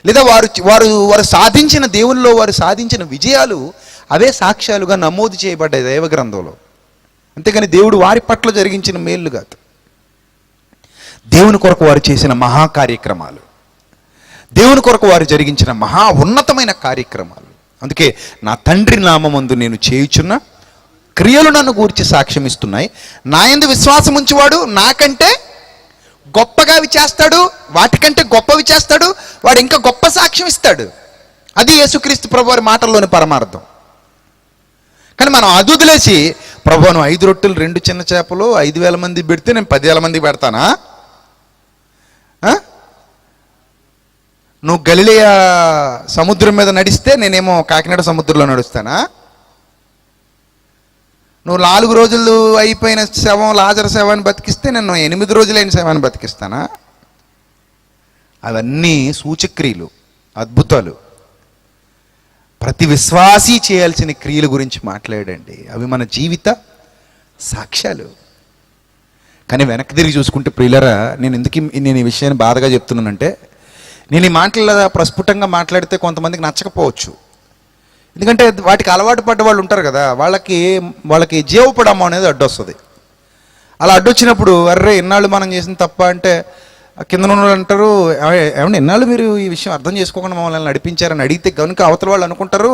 లేదా వారు సాధించిన దేవుల్లో వారు సాధించిన విజయాలు అవే సాక్ష్యాలుగా నమోదు చేయబడ్డాయి దైవ గ్రంథంలో. అంతేగాని దేవుడు వారి పట్ల జరిగించిన మేళ్ళు కాదు. దేవుని కొరకు వారు చేసిన మహా కార్యక్రమాలు, దేవుని కొరకు వారు జరిగించిన మహా ఉన్నతమైన కార్యక్రమాలు. అందుకే నా తండ్రి నామమందు నేను చేయుచున్న క్రియలు నన్ను గూర్చి సాక్ష్యం ఇస్తున్నాయి. నా యందు విశ్వాసం ఉంచువాడు నాకంటే గొప్పగా చేస్తాడు, వాటికంటే గొప్పవి చేస్తాడు, వాడు ఇంకా గొప్ప సాక్ష్యం ఇస్తాడు. అది యేసుక్రీస్తు ప్రభు వారి మాటల్లోని పరమార్థం. కానీ మనం అది వదిలేసి, ప్రభు నువ్వు 5 రొట్టెలు 2 చిన్న చేపలు 5,000 మంది పెడితే నేను 10,000 మంది పెడతానా? నువ్వు గలిలయ సముద్రం మీద నడిస్తే నేనేమో కాకినాడ సముద్రంలో నడుస్తానా? నువ్వు 4 రోజులు అయిపోయిన శవం లాజరు శవాన్ని బతికిస్తే నేను 8 రోజులైన శవాన్ని బతికిస్తానా? అవన్నీ సూచక్రియలు, అద్భుతాలు. ప్రతి విశ్వాసీ చేయాల్సిన క్రియల గురించి మాట్లాడండి. అవి మన జీవిత సాక్ష్యాలు. కానీ వెనక్కి తిరిగి చూసుకుంటే ప్రియులరా, నేను ఈ విషయాన్ని బాధగా చెప్తున్నానంటే, నేను ఈ మాటల ప్రస్ఫుటంగా మాట్లాడితే కొంతమందికి నచ్చకపోవచ్చు. ఎందుకంటే వాటికి అలవాటు పడ్డ వాళ్ళు ఉంటారు కదా, వాళ్ళకి జీవపడమ్మ అనేది అడ్డొస్తుంది. అలా అడ్డొచ్చినప్పుడు అర్రే ఇన్నాళ్ళు మనం చేసిన తప్ప అంటే కింద ఉన్న అంటారు, ఏమన్నా ఇన్నాళ్ళు మీరు ఈ విషయం అర్థం చేసుకోకుండా మమ్మల్ని నడిపించారని అడిగితే కనుక అవతల వాళ్ళు అనుకుంటారు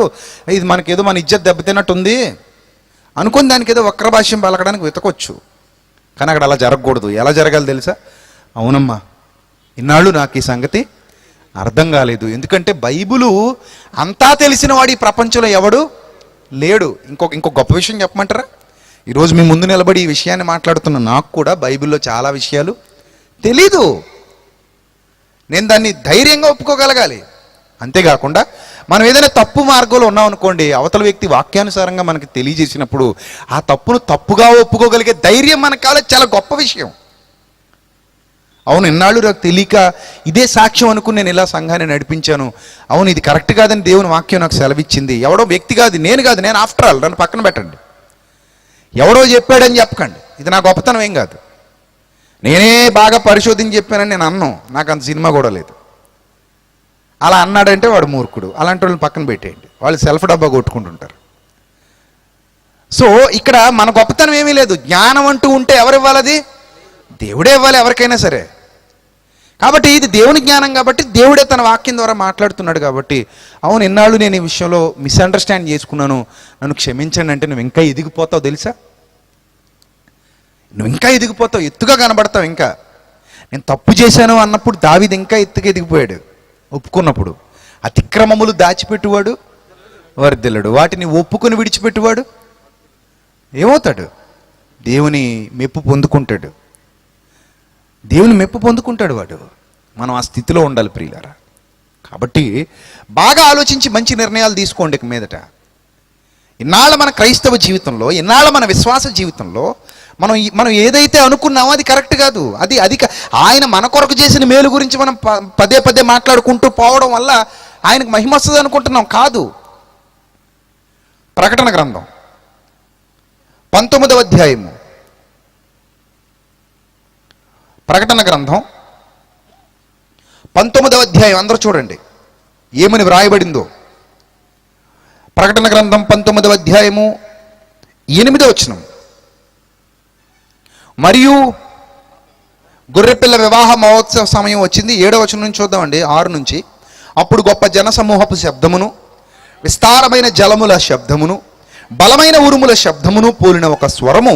ఇది మనకేదో మన ఇజ్జత్ దెబ్బతిన్నట్టుంది అనుకుని దానికి ఏదో వక్ర భాష్యం పలకడానికి వెతకొచ్చు. కానీ అక్కడ అలా జరగకూడదు. ఎలా జరగాలి తెలుసా? అవునమ్మా, ఇన్నాళ్ళు నాకు ఈ సంగతి అర్థం కాలేదు. ఎందుకంటే బైబిలు అంతా తెలిసిన వాడు ఈ ప్రపంచంలో ఎవడు లేడు. ఇంకో గొప్ప విషయం చెప్పమంటారా? ఈరోజు మీ ముందు నిలబడి ఈ విషయాన్ని మాట్లాడుతున్న నాకు కూడా బైబిల్లో చాలా విషయాలు తెలీదు. నేను దాన్ని ధైర్యంగా ఒప్పుకోగలగాలి. అంతేకాకుండా మనం ఏదైనా తప్పు మార్గంలో ఉన్నాం అనుకోండి, అవతల వ్యక్తి వాక్యానుసారంగా మనకి తెలియజేసినప్పుడు ఆ తప్పును తప్పుగా ఒప్పుకోగలిగే ధైర్యం మనకు కావాలి. చాలా గొప్ప విషయం. అవును, ఇన్నాళ్ళు నాకు తెలియక ఇదే సాక్ష్యం అనుకుని నేను ఇలా సంఘాన్ని నడిపించాను. అవును, ఇది కరెక్ట్ కాదని దేవుని వాక్యం నాకు సెలవిచ్చింది. ఎవడో వ్యక్తి కాదు, నేను ఆఫ్టర్ ఆల్. నన్ను పక్కన పెట్టండి. ఎవడో చెప్పాడని చెప్పకండి. ఇది నా గొప్పతనం ఏం కాదు. నేనే బాగా పరిశోధించి చెప్పానని నేను అన్నాను. నాకు అంత సినిమా కూడా లేదు. అలా అన్నాడంటే వాడు మూర్ఖుడు. అలాంటి వాళ్ళని పక్కన పెట్టేయండి. వాళ్ళు సెల్ఫ్ డబ్బా కొట్టుకుంటుంటారు. సో ఇక్కడ మన గొప్పతనం ఏమీ లేదు. జ్ఞానం అంటూ ఉంటే ఎవరు ఇవ్వాలి? అది దేవుడే ఇవ్వాలి ఎవరికైనా సరే. కాబట్టి ఇది దేవుని జ్ఞానం కాబట్టి దేవుడే తన వాక్యం ద్వారా మాట్లాడుతున్నాడు కాబట్టి, అవును ఇన్నాళ్ళు నేను ఈ విషయంలో మిస్అండర్స్టాండ్ చేసుకున్నాను, నన్ను క్షమించండి అంటే నువ్వు ఇంకా ఎదిగిపోతావు తెలుసా? నువ్వు ఇంకా ఎదిగిపోతావు, ఎత్తుగా కనబడతావు. ఇంకా నేను తప్పు చేశాను అన్నప్పుడు దావీదు ఇంకా ఎత్తుగా ఎదిగిపోయాడు. ఒప్పుకున్నప్పుడు అతిక్రమములు దాచిపెట్టువాడు వర్ధిల్లడు, వాటిని ఒప్పుకొని విడిచిపెట్టువాడు ఏమవుతాడు? దేవుని మెప్పు పొందుకుంటాడు. దేవుని మెప్పు పొందుకుంటాడు వాడు. మనం ఆ స్థితిలో ఉండాలి ప్రియులారా. కాబట్టి బాగా ఆలోచించి మంచి నిర్ణయాలు తీసుకోండి ఇక మీదట. ఇన్నాళ్ళ మన క్రైస్తవ జీవితంలో, ఇన్నాళ్ళ మన విశ్వాస జీవితంలో మనం ఏదైతే అనుకున్నామో అది కరెక్ట్ కాదు. అది ఆయన మన కొరకు చేసిన మేలు గురించి మనం పదే పదే మాట్లాడుకుంటూ పోవడం వల్ల ఆయనకు మహిమ వస్తుంది అనుకుంటున్నాం. కాదు. ప్రకటన గ్రంథం 19వ అధ్యాయము ప్రకటన గ్రంథం 19వ అధ్యాయం, అందరూ చూడండి ఏమని వ్రాయబడిందో. ప్రకటన గ్రంథం 19వ అధ్యాయము 8వ వచనం. మరియు గొర్రెపిల్ల వివాహ మహోత్సవ సమయం వచ్చింది. 7వ వచనం నుంచి చూద్దామండి, 6 నుంచి. అప్పుడు గొప్ప జనసమూహపు శబ్దమును, విస్తారమైన జలముల శబ్దమును, బలమైన ఉరుముల శబ్దమును పోలిన ఒక స్వరము,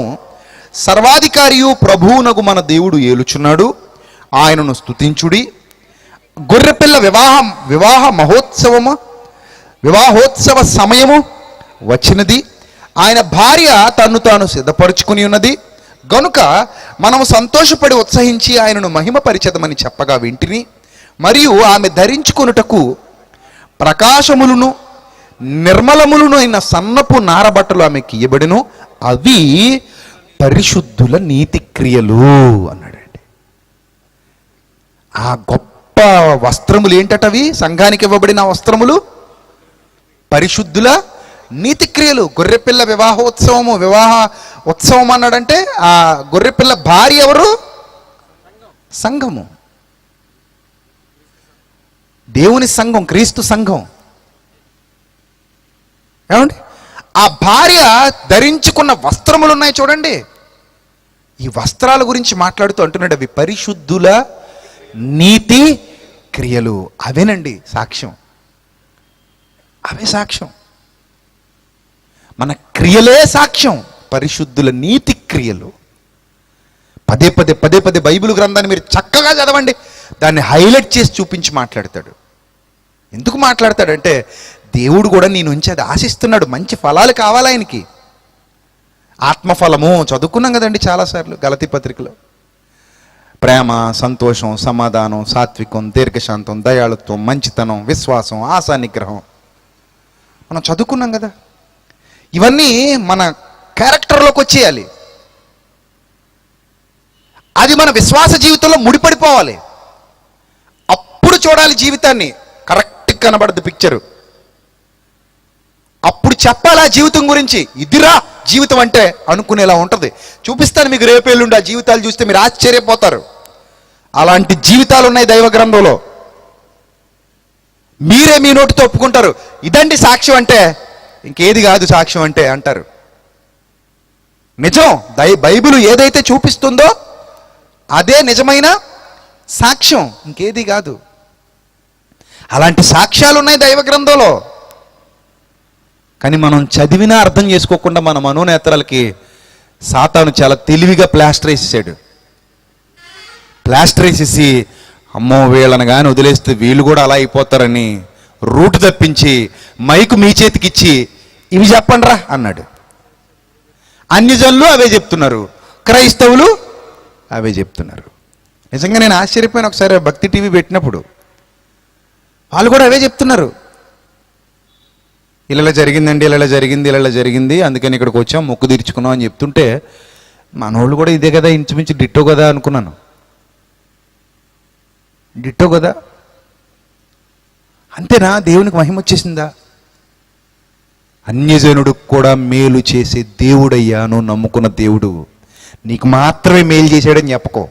సర్వాధికారియు ప్రభువునగు మన దేవుడు ఏలుచున్నాడు, ఆయనను స్తుతించుడి. గొర్రెపిల్ల వివాహోత్సవ సమయము వచ్చినది, ఆయన భార్య తన్ను తాను సిద్ధపరుచుకుని ఉన్నది గనుక మనము సంతోషపడి ఉత్సహించి ఆయనను మహిమపరిచెదమని చెప్పగా వింటిని. మరియు ఆమె ధరించుకొనుటకు ప్రకాశములను నిర్మలములను అయిన సన్నపు నారబట్టలు ఆమెకి ఇయ్యబడిను, అవి పరిశుద్ధుల నీతి క్రియలు అన్నాడండి. ఆ గొప్ప వస్త్రములు ఏంటటవి? సంఘానికి ఇవ్వబడిన వస్త్రములు పరిశుద్ధుల నీతి క్రియలు. గొర్రెపిల్ల వివాహ ఉత్సవం అన్నాడంటే ఆ గొర్రెపిల్ల భార్య ఎవరు? సంఘము, దేవుని సంఘం, క్రీస్తు సంఘం. ఏమండి? ఆ భార్య ధరించుకున్న వస్త్రములు ఉన్నాయి చూడండి. ఈ వస్త్రాల గురించి మాట్లాడుతూ అంటున్నాడు, అవి పరిశుద్ధుల నీతి క్రియలు. అవేనండి సాక్ష్యం, అవే సాక్ష్యం. మన క్రియలే సాక్ష్యం, పరిశుద్ధుల నీతి క్రియలు. పదే పదే బైబిల్ గ్రంథాన్ని మీరు చక్కగా చదవండి, దాన్ని హైలైట్ చేసి చూపించి మాట్లాడతాడు. ఎందుకు మాట్లాడతాడంటే దేవుడు కూడా నీ నుంచి అది ఆశిస్తున్నాడు. మంచి ఫలాలు కావాలి ఆయనకి. ఆత్మఫలము చదువుకున్నాం కదండి చాలాసార్లు గలతీ పత్రికలో. ప్రేమ, సంతోషం, సమాధానం, సాత్వికం, దీర్ఘశాంతం, దయాళుత్వం, మంచితనం, విశ్వాసం, ఆశా నిగ్రహం మనం చదువుకున్నాం కదా. ఇవన్నీ మన క్యారెక్టర్లోకి వచ్చేయాలి. అది మన విశ్వాస జీవితంలో ముడిపడిపోవాలి. అప్పుడు చూడాలి జీవితాన్ని, కరెక్ట్ కనబడదు పిక్చరు. అప్పుడు చెప్పాలి ఆ జీవితం గురించి, ఇదిరా జీవితం అంటే అనుకునేలా ఉంటుంది. చూపిస్తాను మీకు రేపేళ్ళుండి ఆ జీవితాలు చూస్తే మీరు ఆశ్చర్యపోతారు. అలాంటి జీవితాలు ఉన్నాయి దైవ గ్రంథంలో. మీరే మీ నోటితో ఒప్పుకుంటారు, ఇదండి సాక్ష్యం అంటే, ఇంకేది కాదు సాక్ష్యం అంటే అంటారు. నిజం, బైబిల్ ఏదైతే చూపిస్తుందో అదే నిజమైన సాక్ష్యం, ఇంకేది కాదు. అలాంటి సాక్ష్యాలు ఉన్నాయి దైవ గ్రంథంలో. కానీ మనం చదివినా అర్థం చేసుకోకుండా మన మనోనేత్రాలకి సాతాను చాలా తెలివిగా ప్లాస్టర్ వేసేసాడు. ప్లాస్టర్ వేసేసి అమ్మో వీళ్ళని కానీ వదిలేస్తే వీళ్ళు కూడా అలా అయిపోతారని రూట్ తప్పించి మైకు మీ చేతికి ఇచ్చి ఇవి చెప్పండి రా అన్నాడు. అన్యజనులు అవే చెప్తున్నారు, క్రైస్తవులు అవే చెప్తున్నారు. నిజంగా నేను ఆశ్చర్యపోయిన ఒకసారి భక్తి టీవీ పెట్టినప్పుడు వాళ్ళు కూడా అవే చెప్తున్నారు. ఇలా జరిగిందండి, ఇలా జరిగింది, అందుకని ఇక్కడికి వచ్చాం, మొక్కు తీర్చుకున్నాం అని చెప్తుంటే మనోళ్ళు కూడా ఇదే కదా, ఇంచుమించు డిట్టో కదా అనుకున్నాను. డిట్టో కదా. అంతేనా? దేవునికి మహిమ వచ్చేసిందా? అన్యజనుడికి కూడా మేలు చేసే దేవుడయ్యాను నమ్ముకున్న దేవుడు నీకు మాత్రమే మేలు చేశాడని చెప్పుకో.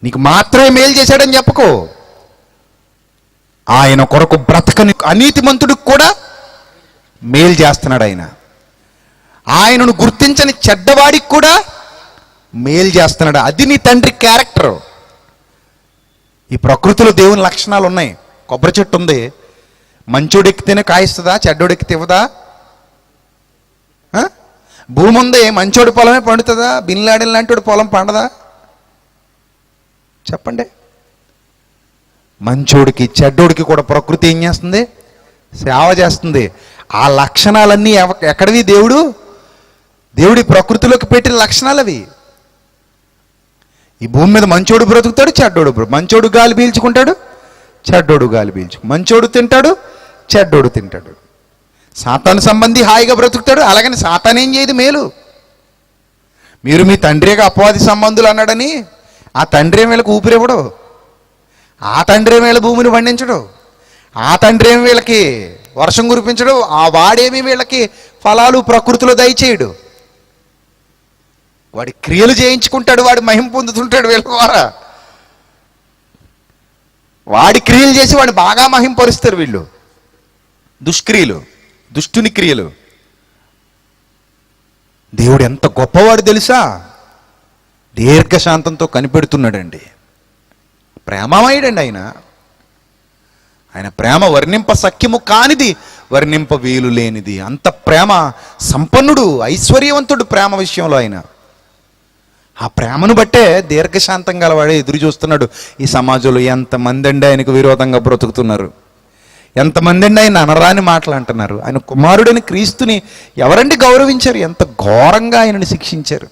నీకు మాత్రమే మేలు చేశాడని చెప్పుకో. ఆయన కొరకు బ్రతకని అనీతిమంతుడికి కూడా మేలు చేస్తున్నాడు ఆయన. ఆయనను గుర్తించని చెడ్డవాడికి కూడా మేలు చేస్తున్నాడు. అది నీ తండ్రి క్యారెక్టర్. ఈ ప్రకృతిలో దేవుని లక్షణాలు ఉన్నాయి. కొబ్బరి చెట్టు ఉంది, మంచోడు ఎక్కితేనే కాయిస్తుందా, చెడ్డోడు ఎక్కితే ఇవ్వదా? భూమి ఉంది, మంచోడి పొలమే పండుతుందా, బిన్లాడిన లాంటి పొలం పండదా? చెప్పండి. మంచోడికి చెడ్డోడికి కూడా ప్రకృతి ఏం చేస్తుంది? సేవ చేస్తుంది. ఆ లక్షణాలన్నీ ఎక్కడివి? దేవుడి ప్రకృతిలోకి పెట్టిన లక్షణాలు అవి. ఈ భూమి మీద మంచోడు బ్రతుకుతాడు, చెడ్డోడు మంచోడు గాలి పీల్చుకుంటాడు, చెడ్డోడు గాలి మంచోడు తింటాడు, చెడ్డోడు తింటాడు. సాతాను సంబంధి హాయిగా బ్రతుకుతాడు, అలాగని సాతాను ఏం చేయదు మేలు. మీరు మీ తండ్రిగా అపవాది సంబంధులు అన్నాడని ఆ తండ్రి ఏం వీళ్ళకి ఊపిరివ్వడు, ఆ తండ్రి ఏం వీళ్ళ భూమిని పండించడు, ఆ తండ్రి ఏమి వీళ్ళకి వర్షం కురిపించడు, ఆ వాడేమి వీళ్ళకి ఫలాలు ప్రకృతిలో దయచేయడు. వాడి క్రియలు చేయించుకుంటాడు, వాడి మహిమ పొందుతుంటాడు వీళ్ళ ద్వారా. వాడి క్రియలు చేసి వాడిని బాగా మహింపరుస్తారు వీళ్ళు. దుష్క్రియలు, దుష్టుని క్రియలు. దేవుడు ఎంత గొప్పవాడు తెలుసా? దీర్ఘశాంతంతో కనిపెడుతున్నాడండి. ప్రేమమయుడండి ఆయన. ఆయన ప్రేమ వర్ణింప సఖ్యము కానిది, వర్ణింప వీలు లేనిది. అంత ప్రేమ సంపన్నుడు, ఐశ్వర్యవంతుడు ప్రేమ విషయంలో ఆయన. ఆ ప్రేమను బట్టే దీర్ఘశాంతం గలవాడే ఎదురు చూస్తున్నాడు. ఈ సమాజంలో ఎంతమంది అండి ఆయనకు విరోధంగా బ్రతుకుతున్నారు, ఎంతమంది అండి ఆయన అనరాని మాటలు అంటున్నారు. ఆయన కుమారుడైన క్రీస్తుని ఎవరండి గౌరవించారు? ఎంత ఘోరంగా ఆయనని శిక్షించారు,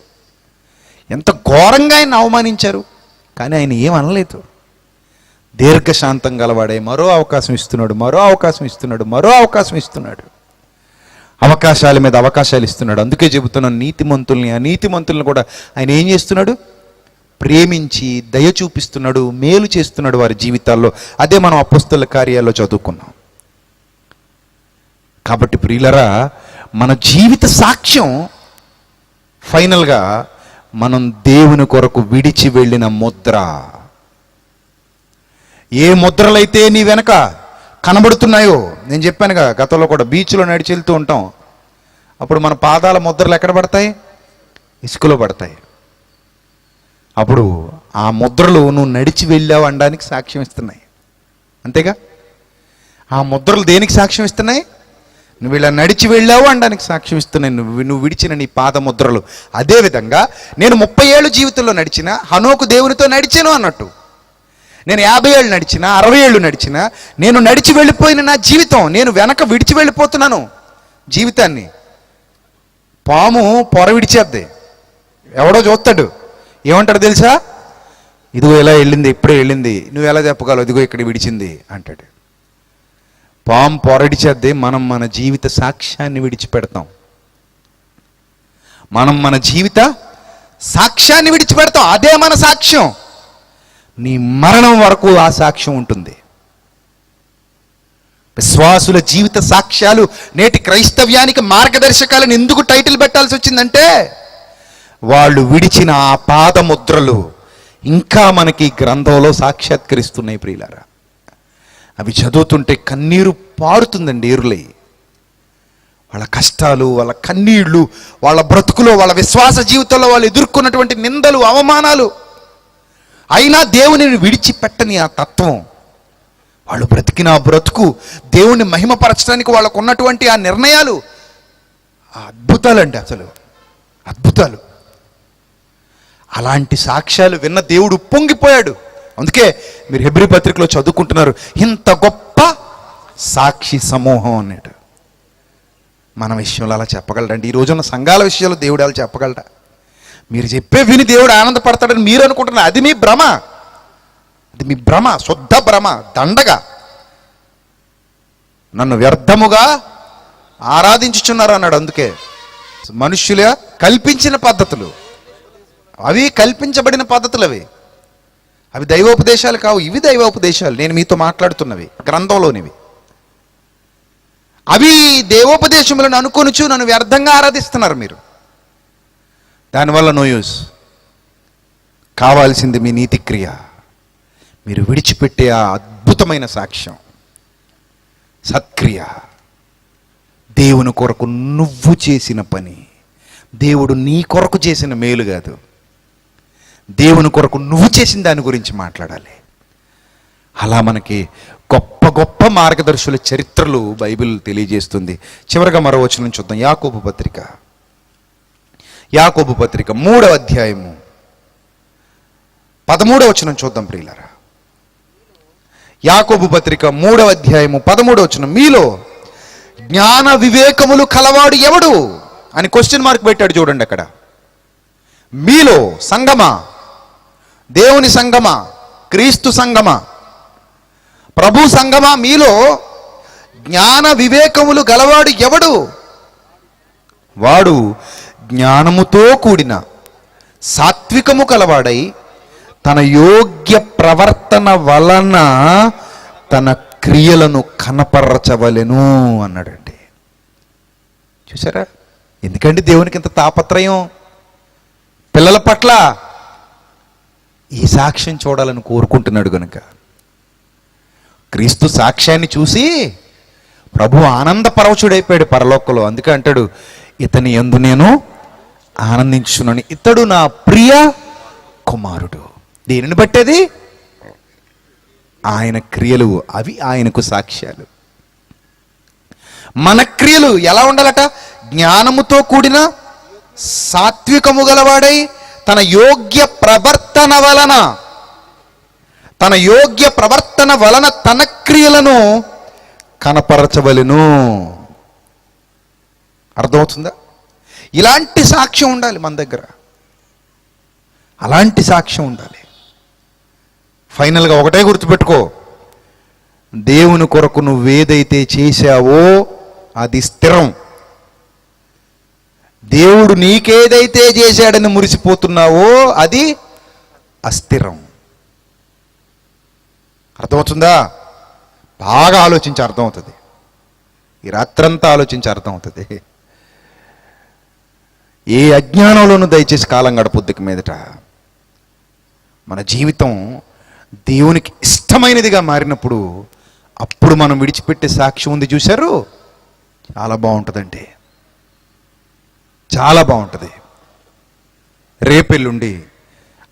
ఎంత ఘోరంగా ఆయన అవమానించారు. కానీ ఆయన ఏం అనలేదు. దీర్ఘశాంతం గలవాడే మరో అవకాశం ఇస్తున్నాడు, మరో అవకాశం ఇస్తున్నాడు, మరో అవకాశం ఇస్తున్నాడు. అవకాశాల మీద అవకాశాలు ఇస్తున్నాడు. అందుకే చెబుతున్నాను, నీతిమంతుల్ని అనీతిమంతుల్ని కూడా ఆయన ఏం చేస్తున్నాడు? ప్రేమించి దయ చూపిస్తున్నాడు, మేలు చేస్తున్నాడు వారి జీవితాల్లో. అదే మనం అపొస్తలుల కార్యాల్లో చదువుకున్నాం. కాబట్టి ప్రియులరా, మన జీవిత సాక్ష్యం ఫైనల్గా మనం దేవుని కొరకు విడిచి వెళ్ళిన ముద్ర. ఏ ముద్రలైతే నీ వెనక కనబడుతున్నాయో, నేను చెప్పానుగా గతంలో కూడా, బీచ్లో నడిచి వెళ్తూ ఉంటాం. అప్పుడు మన పాదాల ముద్రలు ఎక్కడ పడతాయి? ఇసుకలో పడతాయి. అప్పుడు ఆ ముద్రలు నువ్వు నడిచి వెళ్ళావు అనడానికి సాక్ష్యం ఇస్తున్నాయి. అంతేగా? ఆ ముద్రలు దేనికి సాక్ష్యం ఇస్తున్నాయి? నువ్వు ఇలా నడిచి వెళ్ళావు అనడానికి సాక్ష్యం ఇస్తున్నాయి, నువ్వు విడిచిన నీ పాద ముద్రలు. అదేవిధంగా నేను 30 ఏళ్ళు జీవితంలో నడిచిన, హనోకు దేవునితో నడిచాను అన్నట్టు. నేను 50 ఏళ్ళు నడిచినా, 60 ఏళ్ళు నడిచినా, నేను నడిచి వెళ్ళిపోయిన నా జీవితం, నేను వెనక విడిచి వెళ్ళిపోతున్నాను జీవితాన్ని. పాము పొర విడిచేద్ది, ఎవడో చూస్తాడు, ఏమంటాడు తెలుసా? ఇదిగో ఇలా వెళ్ళింది, ఇప్పుడే వెళ్ళింది, నువ్వు ఎలా చెప్పగలవు ఇదిగో ఇక్కడ విడిచింది అంటాడు. పాము పొర విడిచేద్ది, మనం మన జీవిత సాక్ష్యాన్ని విడిచిపెడతాం. మనం మన జీవిత సాక్ష్యాన్ని విడిచిపెడతాం. అదే మన సాక్ష్యం. నీ మరణం వరకు ఆ సాక్ష్యం ఉంటుంది. విశ్వాసుల జీవిత సాక్ష్యాలు నేటి క్రైస్తవ్యానికి మార్గదర్శకాలను ఎందుకు టైటిల్ పెట్టాల్సి వచ్చిందంటే, వాళ్ళు విడిచిన ఆ పాదముద్రలు ఇంకా మనకి గ్రంథంలో సాక్షాత్కరిస్తున్నాయి ప్రియులారా. అవి చదువుతుంటే కన్నీరు పారుతుందండి ఏరులై. వాళ్ళ కష్టాలు, వాళ్ళ కన్నీళ్లు, వాళ్ళ బ్రతుకులో, వాళ్ళ విశ్వాస జీవితంలో వాళ్ళు ఎదుర్కొన్నటువంటి నిందలు, అవమానాలు, అయినా దేవునిని విడిచిపెట్టని ఆ తత్వం, వాళ్ళు బ్రతికిన ఆ బ్రతుకు, దేవుణ్ణి మహిమపరచడానికి వాళ్ళకు ఉన్నటువంటి ఆ నిర్ణయాలు, ఆ అద్భుతాలండి, అసలు అద్భుతాలు. అలాంటి సాక్ష్యాలు విన్న దేవుడు పొంగిపోయాడు. అందుకే మీరు హెబ్రీ పత్రికలో చదువుకుంటున్నారు, ఇంత గొప్ప సాక్షి సమూహం అన్నాడు. మన విషయంలో అలా చెప్పగలడండి? ఈ రోజున్న సంఘాల విషయంలో దేవుడు అలా చెప్పగలడా? మీరు చెప్పే విని దేవుడు ఆనందపడతాడని మీరు అనుకుంటున్నారు. అది మీ భ్రమ, అది మీ భ్రమ, శుద్ధ భ్రమ, దండగా. నన్ను వ్యర్థముగా ఆరాధించుచున్నారు అన్నాడు. అందుకే మనుష్యుల కల్పించిన పద్ధతులు, అవి కల్పించబడిన పద్ధతులు, అవి దైవోపదేశాలు కావు, ఇవి దైవోపదేశాలు. నేను మీతో మాట్లాడుతున్నవి గ్రంథంలోనివి. అవి దేవోపదేశములను అనుకొనుచు నన్ను వ్యర్థంగా ఆరాధిస్తున్నారు మీరు. దానివల్ల నో యూస్. కావాల్సింది మీ నీతి క్రియ, మీరు విడిచిపెట్టే ఆ అద్భుతమైన సాక్ష్యం, సత్క్రియ. దేవుని కొరకు నువ్వు చేసిన పని, దేవుడు నీ కొరకు చేసిన మేలు కాదు, దేవుని కొరకు నువ్వు చేసిన దాని గురించి మాట్లాడాలి. అలా మనకి గొప్ప గొప్ప మార్గదర్శుల చరిత్రలు బైబిల్ తెలియజేస్తుంది. చివరిగా మరో వచనం చూద్దాం. యాకోబు పత్రిక 3వ అధ్యాయము 13వ వచనం చూద్దాం ప్రియులారా. యాకోబు పత్రిక 3వ అధ్యాయము 13వ వచనం. మీలో జ్ఞాన వివేకములు కలవాడు ఎవడు అని క్వశ్చన్ మార్క్ పెట్టాడు చూడండి అక్కడ. మీలో సంగమా, దేవుని సంగమా, క్రీస్తు సంగమా, ప్రభు సంగమా, మీలో జ్ఞాన వివేకములు గలవాడు ఎవడు? వాడు జ్ఞానముతో కూడిన సాత్వికము కలవాడై తన యోగ్య ప్రవర్తన వలన తన క్రియలను కనపరచవలెను అన్నాడండి. చూసారా? ఎందుకంటే దేవునికి ఇంత తాపత్రయం? పిల్లల పట్ల ఈ సాక్ష్యం చూడాలని కోరుకుంటున్నాడు గనుక క్రీస్తు సాక్ష్యాన్ని చూసి ప్రభు ఆనందపరవశుడైపోయాడు పరలోకంలో. అందుకే అంటాడు, ఇతని యందు నేను ఆనందించున్నాను, ఇతడు నా ప్రియ కుమారుడు. దేనిని బట్టేది? ఆయన క్రియలు, అవి ఆయనకు సాక్ష్యాలు. మన క్రియలు ఎలా ఉండాలట? జ్ఞానముతో కూడిన సాత్వికము గలవాడై తన యోగ్య ప్రవర్తన వలన తన క్రియలను కనపరచవలెను. అర్థమవుతుందా? ఇలాంటి సాక్ష్యం ఉండాలి మన దగ్గర, అలాంటి సాక్ష్యం ఉండాలి. ఫైనల్గా ఒకటే గుర్తుపెట్టుకో, దేవుని కొరకు నువ్వేదైతే చేశావో అది స్థిరం. దేవుడు నీకేదైతే చేశాడని మురిసిపోతున్నావో అది అస్థిరం. అర్థమవుతుందా? బాగా ఆలోచించి అర్థమవుతుంది. ఈ రాత్రంతా ఆలోచించి అర్థమవుతుంది. ఏ అజ్ఞానంలోనూ దయచేసి కాలం గడపొద్దుకు మీదట మన జీవితం దేవునికి ఇష్టమైనదిగా మారినప్పుడు అప్పుడు మనం విడిచిపెట్టే సాక్ష్యం ఉంది చూశారు, చాలా బాగుంటుందండి, చాలా బాగుంటుంది. రేపెల్లుండి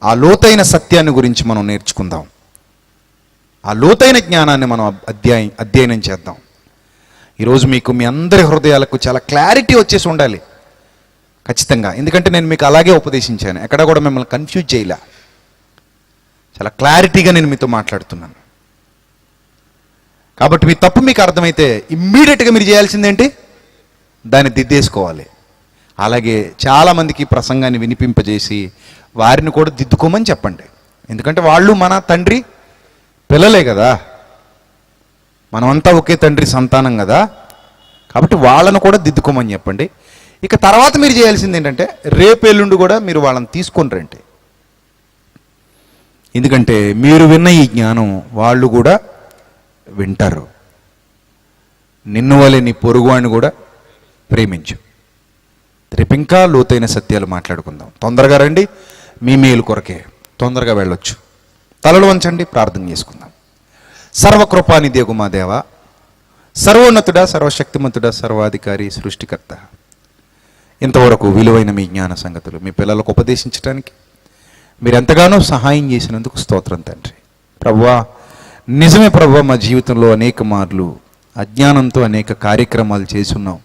ఆ లోతైన సత్యాన్ని గురించి మనం నేర్చుకుందాం, ఆ లోతైన జ్ఞానాన్ని మనం అధ్యయనం చేద్దాం. ఈరోజు మీకు మీ అందరి హృదయాలకు చాలా క్లారిటీ వచ్చేసి ఉండాలి ఖచ్చితంగా. ఎందుకంటే నేను మీకు అలాగే ఉపదేశించాను, ఎక్కడ కూడా మిమ్మల్ని కన్ఫ్యూజ్ చేయలే. చాలా క్లారిటీగా నేను మీతో మాట్లాడుతున్నాను. కాబట్టి మీ తప్పు మీకు అర్థమైతే ఇమ్మీడియట్గా మీరు చేయాల్సిందేంటి? దాన్ని దిద్దేసుకోవాలి. అలాగే చాలామందికి ప్రసంగాన్ని వినిపింపజేసి వారిని కూడా దిద్దుకోమని చెప్పండి. ఎందుకంటే వాళ్ళు మన తండ్రి పిల్లలే కదా, మనమంతా ఒకే తండ్రి సంతానం కదా. కాబట్టి వాళ్ళను కూడా దిద్దుకోమని చెప్పండి. ఇక తర్వాత మీరు చేయాల్సింది ఏంటంటే రేపెల్లుండి కూడా మీరు వాళ్ళని తీసుకొని రండి. ఎందుకంటే మీరు విన్న ఈ జ్ఞానం వాళ్ళు కూడా వింటారు. నిన్ను వలె నీ పొరుగువాడిని కూడా ప్రేమించు. రేపు ఇంకా లోతైన సత్యాలు మాట్లాడుకుందాం. తొందరగా రండి, మీ మేలు కొరకే తొందరగా వెళ్ళొచ్చు. తలలు వంచండి, ప్రార్థన చేసుకుందాం. సర్వకృపానిధియగు మా దేవ, సర్వోన్నతుడా, సర్వశక్తిమంతుడా, సర్వాధికారి, సృష్టికర్త, ఇంతవరకు విలువైన మీ జ్ఞాన సంగతులు మీ పిల్లలకు ఉపదేశించడానికి మీరు ఎంతగానో సహాయం చేసినందుకు స్తోత్రం తండ్రి. ప్రభువా, నిజమే ప్రభువా, మా జీవితంలో అనేక మార్లు అజ్ఞానంతో అనేక కార్యక్రమాలు చేసున్నాం.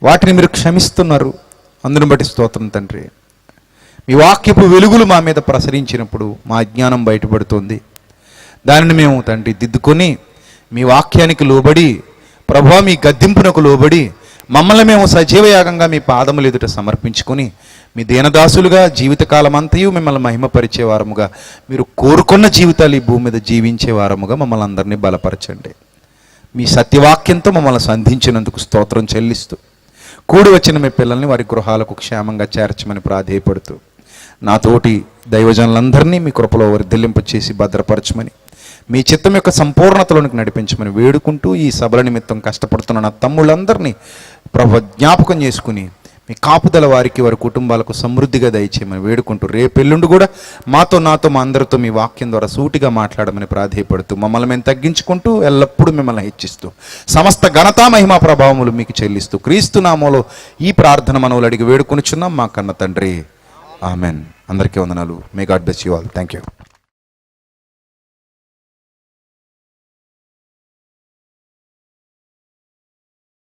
వాటిని మీరు క్షమిస్తున్నారు, అందును బట్టి స్తోత్రం తండ్రి. మీ వాక్యపు వెలుగులు మా మీద ప్రసరించినప్పుడు మా అజ్ఞానం బయటపడుతుంది. దానిని మేము తండ్రి దిద్దుకొని మీ వాక్యానికి లోబడి ప్రభువా, మీ గద్దింపునకు లోబడి మమ్మల్ని మేము సజీవయాగంగా మీ పాదములు ఎదుట సమర్పించుకొని మీ దీనదాసులుగా జీవితకాలం అంతయు మిమ్మల్ని మహిమపరిచే వారముగా, మీరు కోరుకున్న జీవితాలు ఈ భూమి మీద జీవించే వారముగా మమ్మల్ని అందరినీ బలపరచండి. మీ సత్యవాక్యంతో మమ్మల్ని సంధించినందుకు స్తోత్రం చెల్లిస్తూ, కూడి వచ్చిన మీ పిల్లల్ని వారి గృహాలకు క్షేమంగా చేర్చమని ప్రాధేయపడుతూ, నాతోటి దైవజనులందరినీ మీ కృపలో వర్ధిల్లింప చేసి భద్రపరచమని, మీ చిత్తం యొక్క సంపూర్ణతలోనికి నడిపించమని వేడుకుంటూ, ఈ సభల నిమిత్తం కష్టపడుతున్న నా తమ్ముళ్ళందరినీ ప్రభు జ్ఞాపకం చేసుకుని మీ కాపుదల వారికి వారి కుటుంబాలకు సమృద్ధిగా దయచేయమని వేడుకుంటూ, రేపెల్లుండి కూడా నాతో మా అందరితో మీ వాక్యం ద్వారా సూటిగా మాట్లాడమని ప్రాధేయపడుతూ, మమ్మల్ని మేము తగ్గించుకుంటూ ఎల్లప్పుడూ మిమ్మల్ని హెచ్చిస్తూ, సమస్త ఘనతా మహిమా ప్రభావములు మీకు చెల్లిస్తూ, క్రీస్తు నామములో ఈ ప్రార్థన మనవులు అడిగి వేడుకొనుచున్నాం మా కన్న తండ్రి. ఆమెన్. అందరికీ వందనాలు. May God bless you all. Thank you.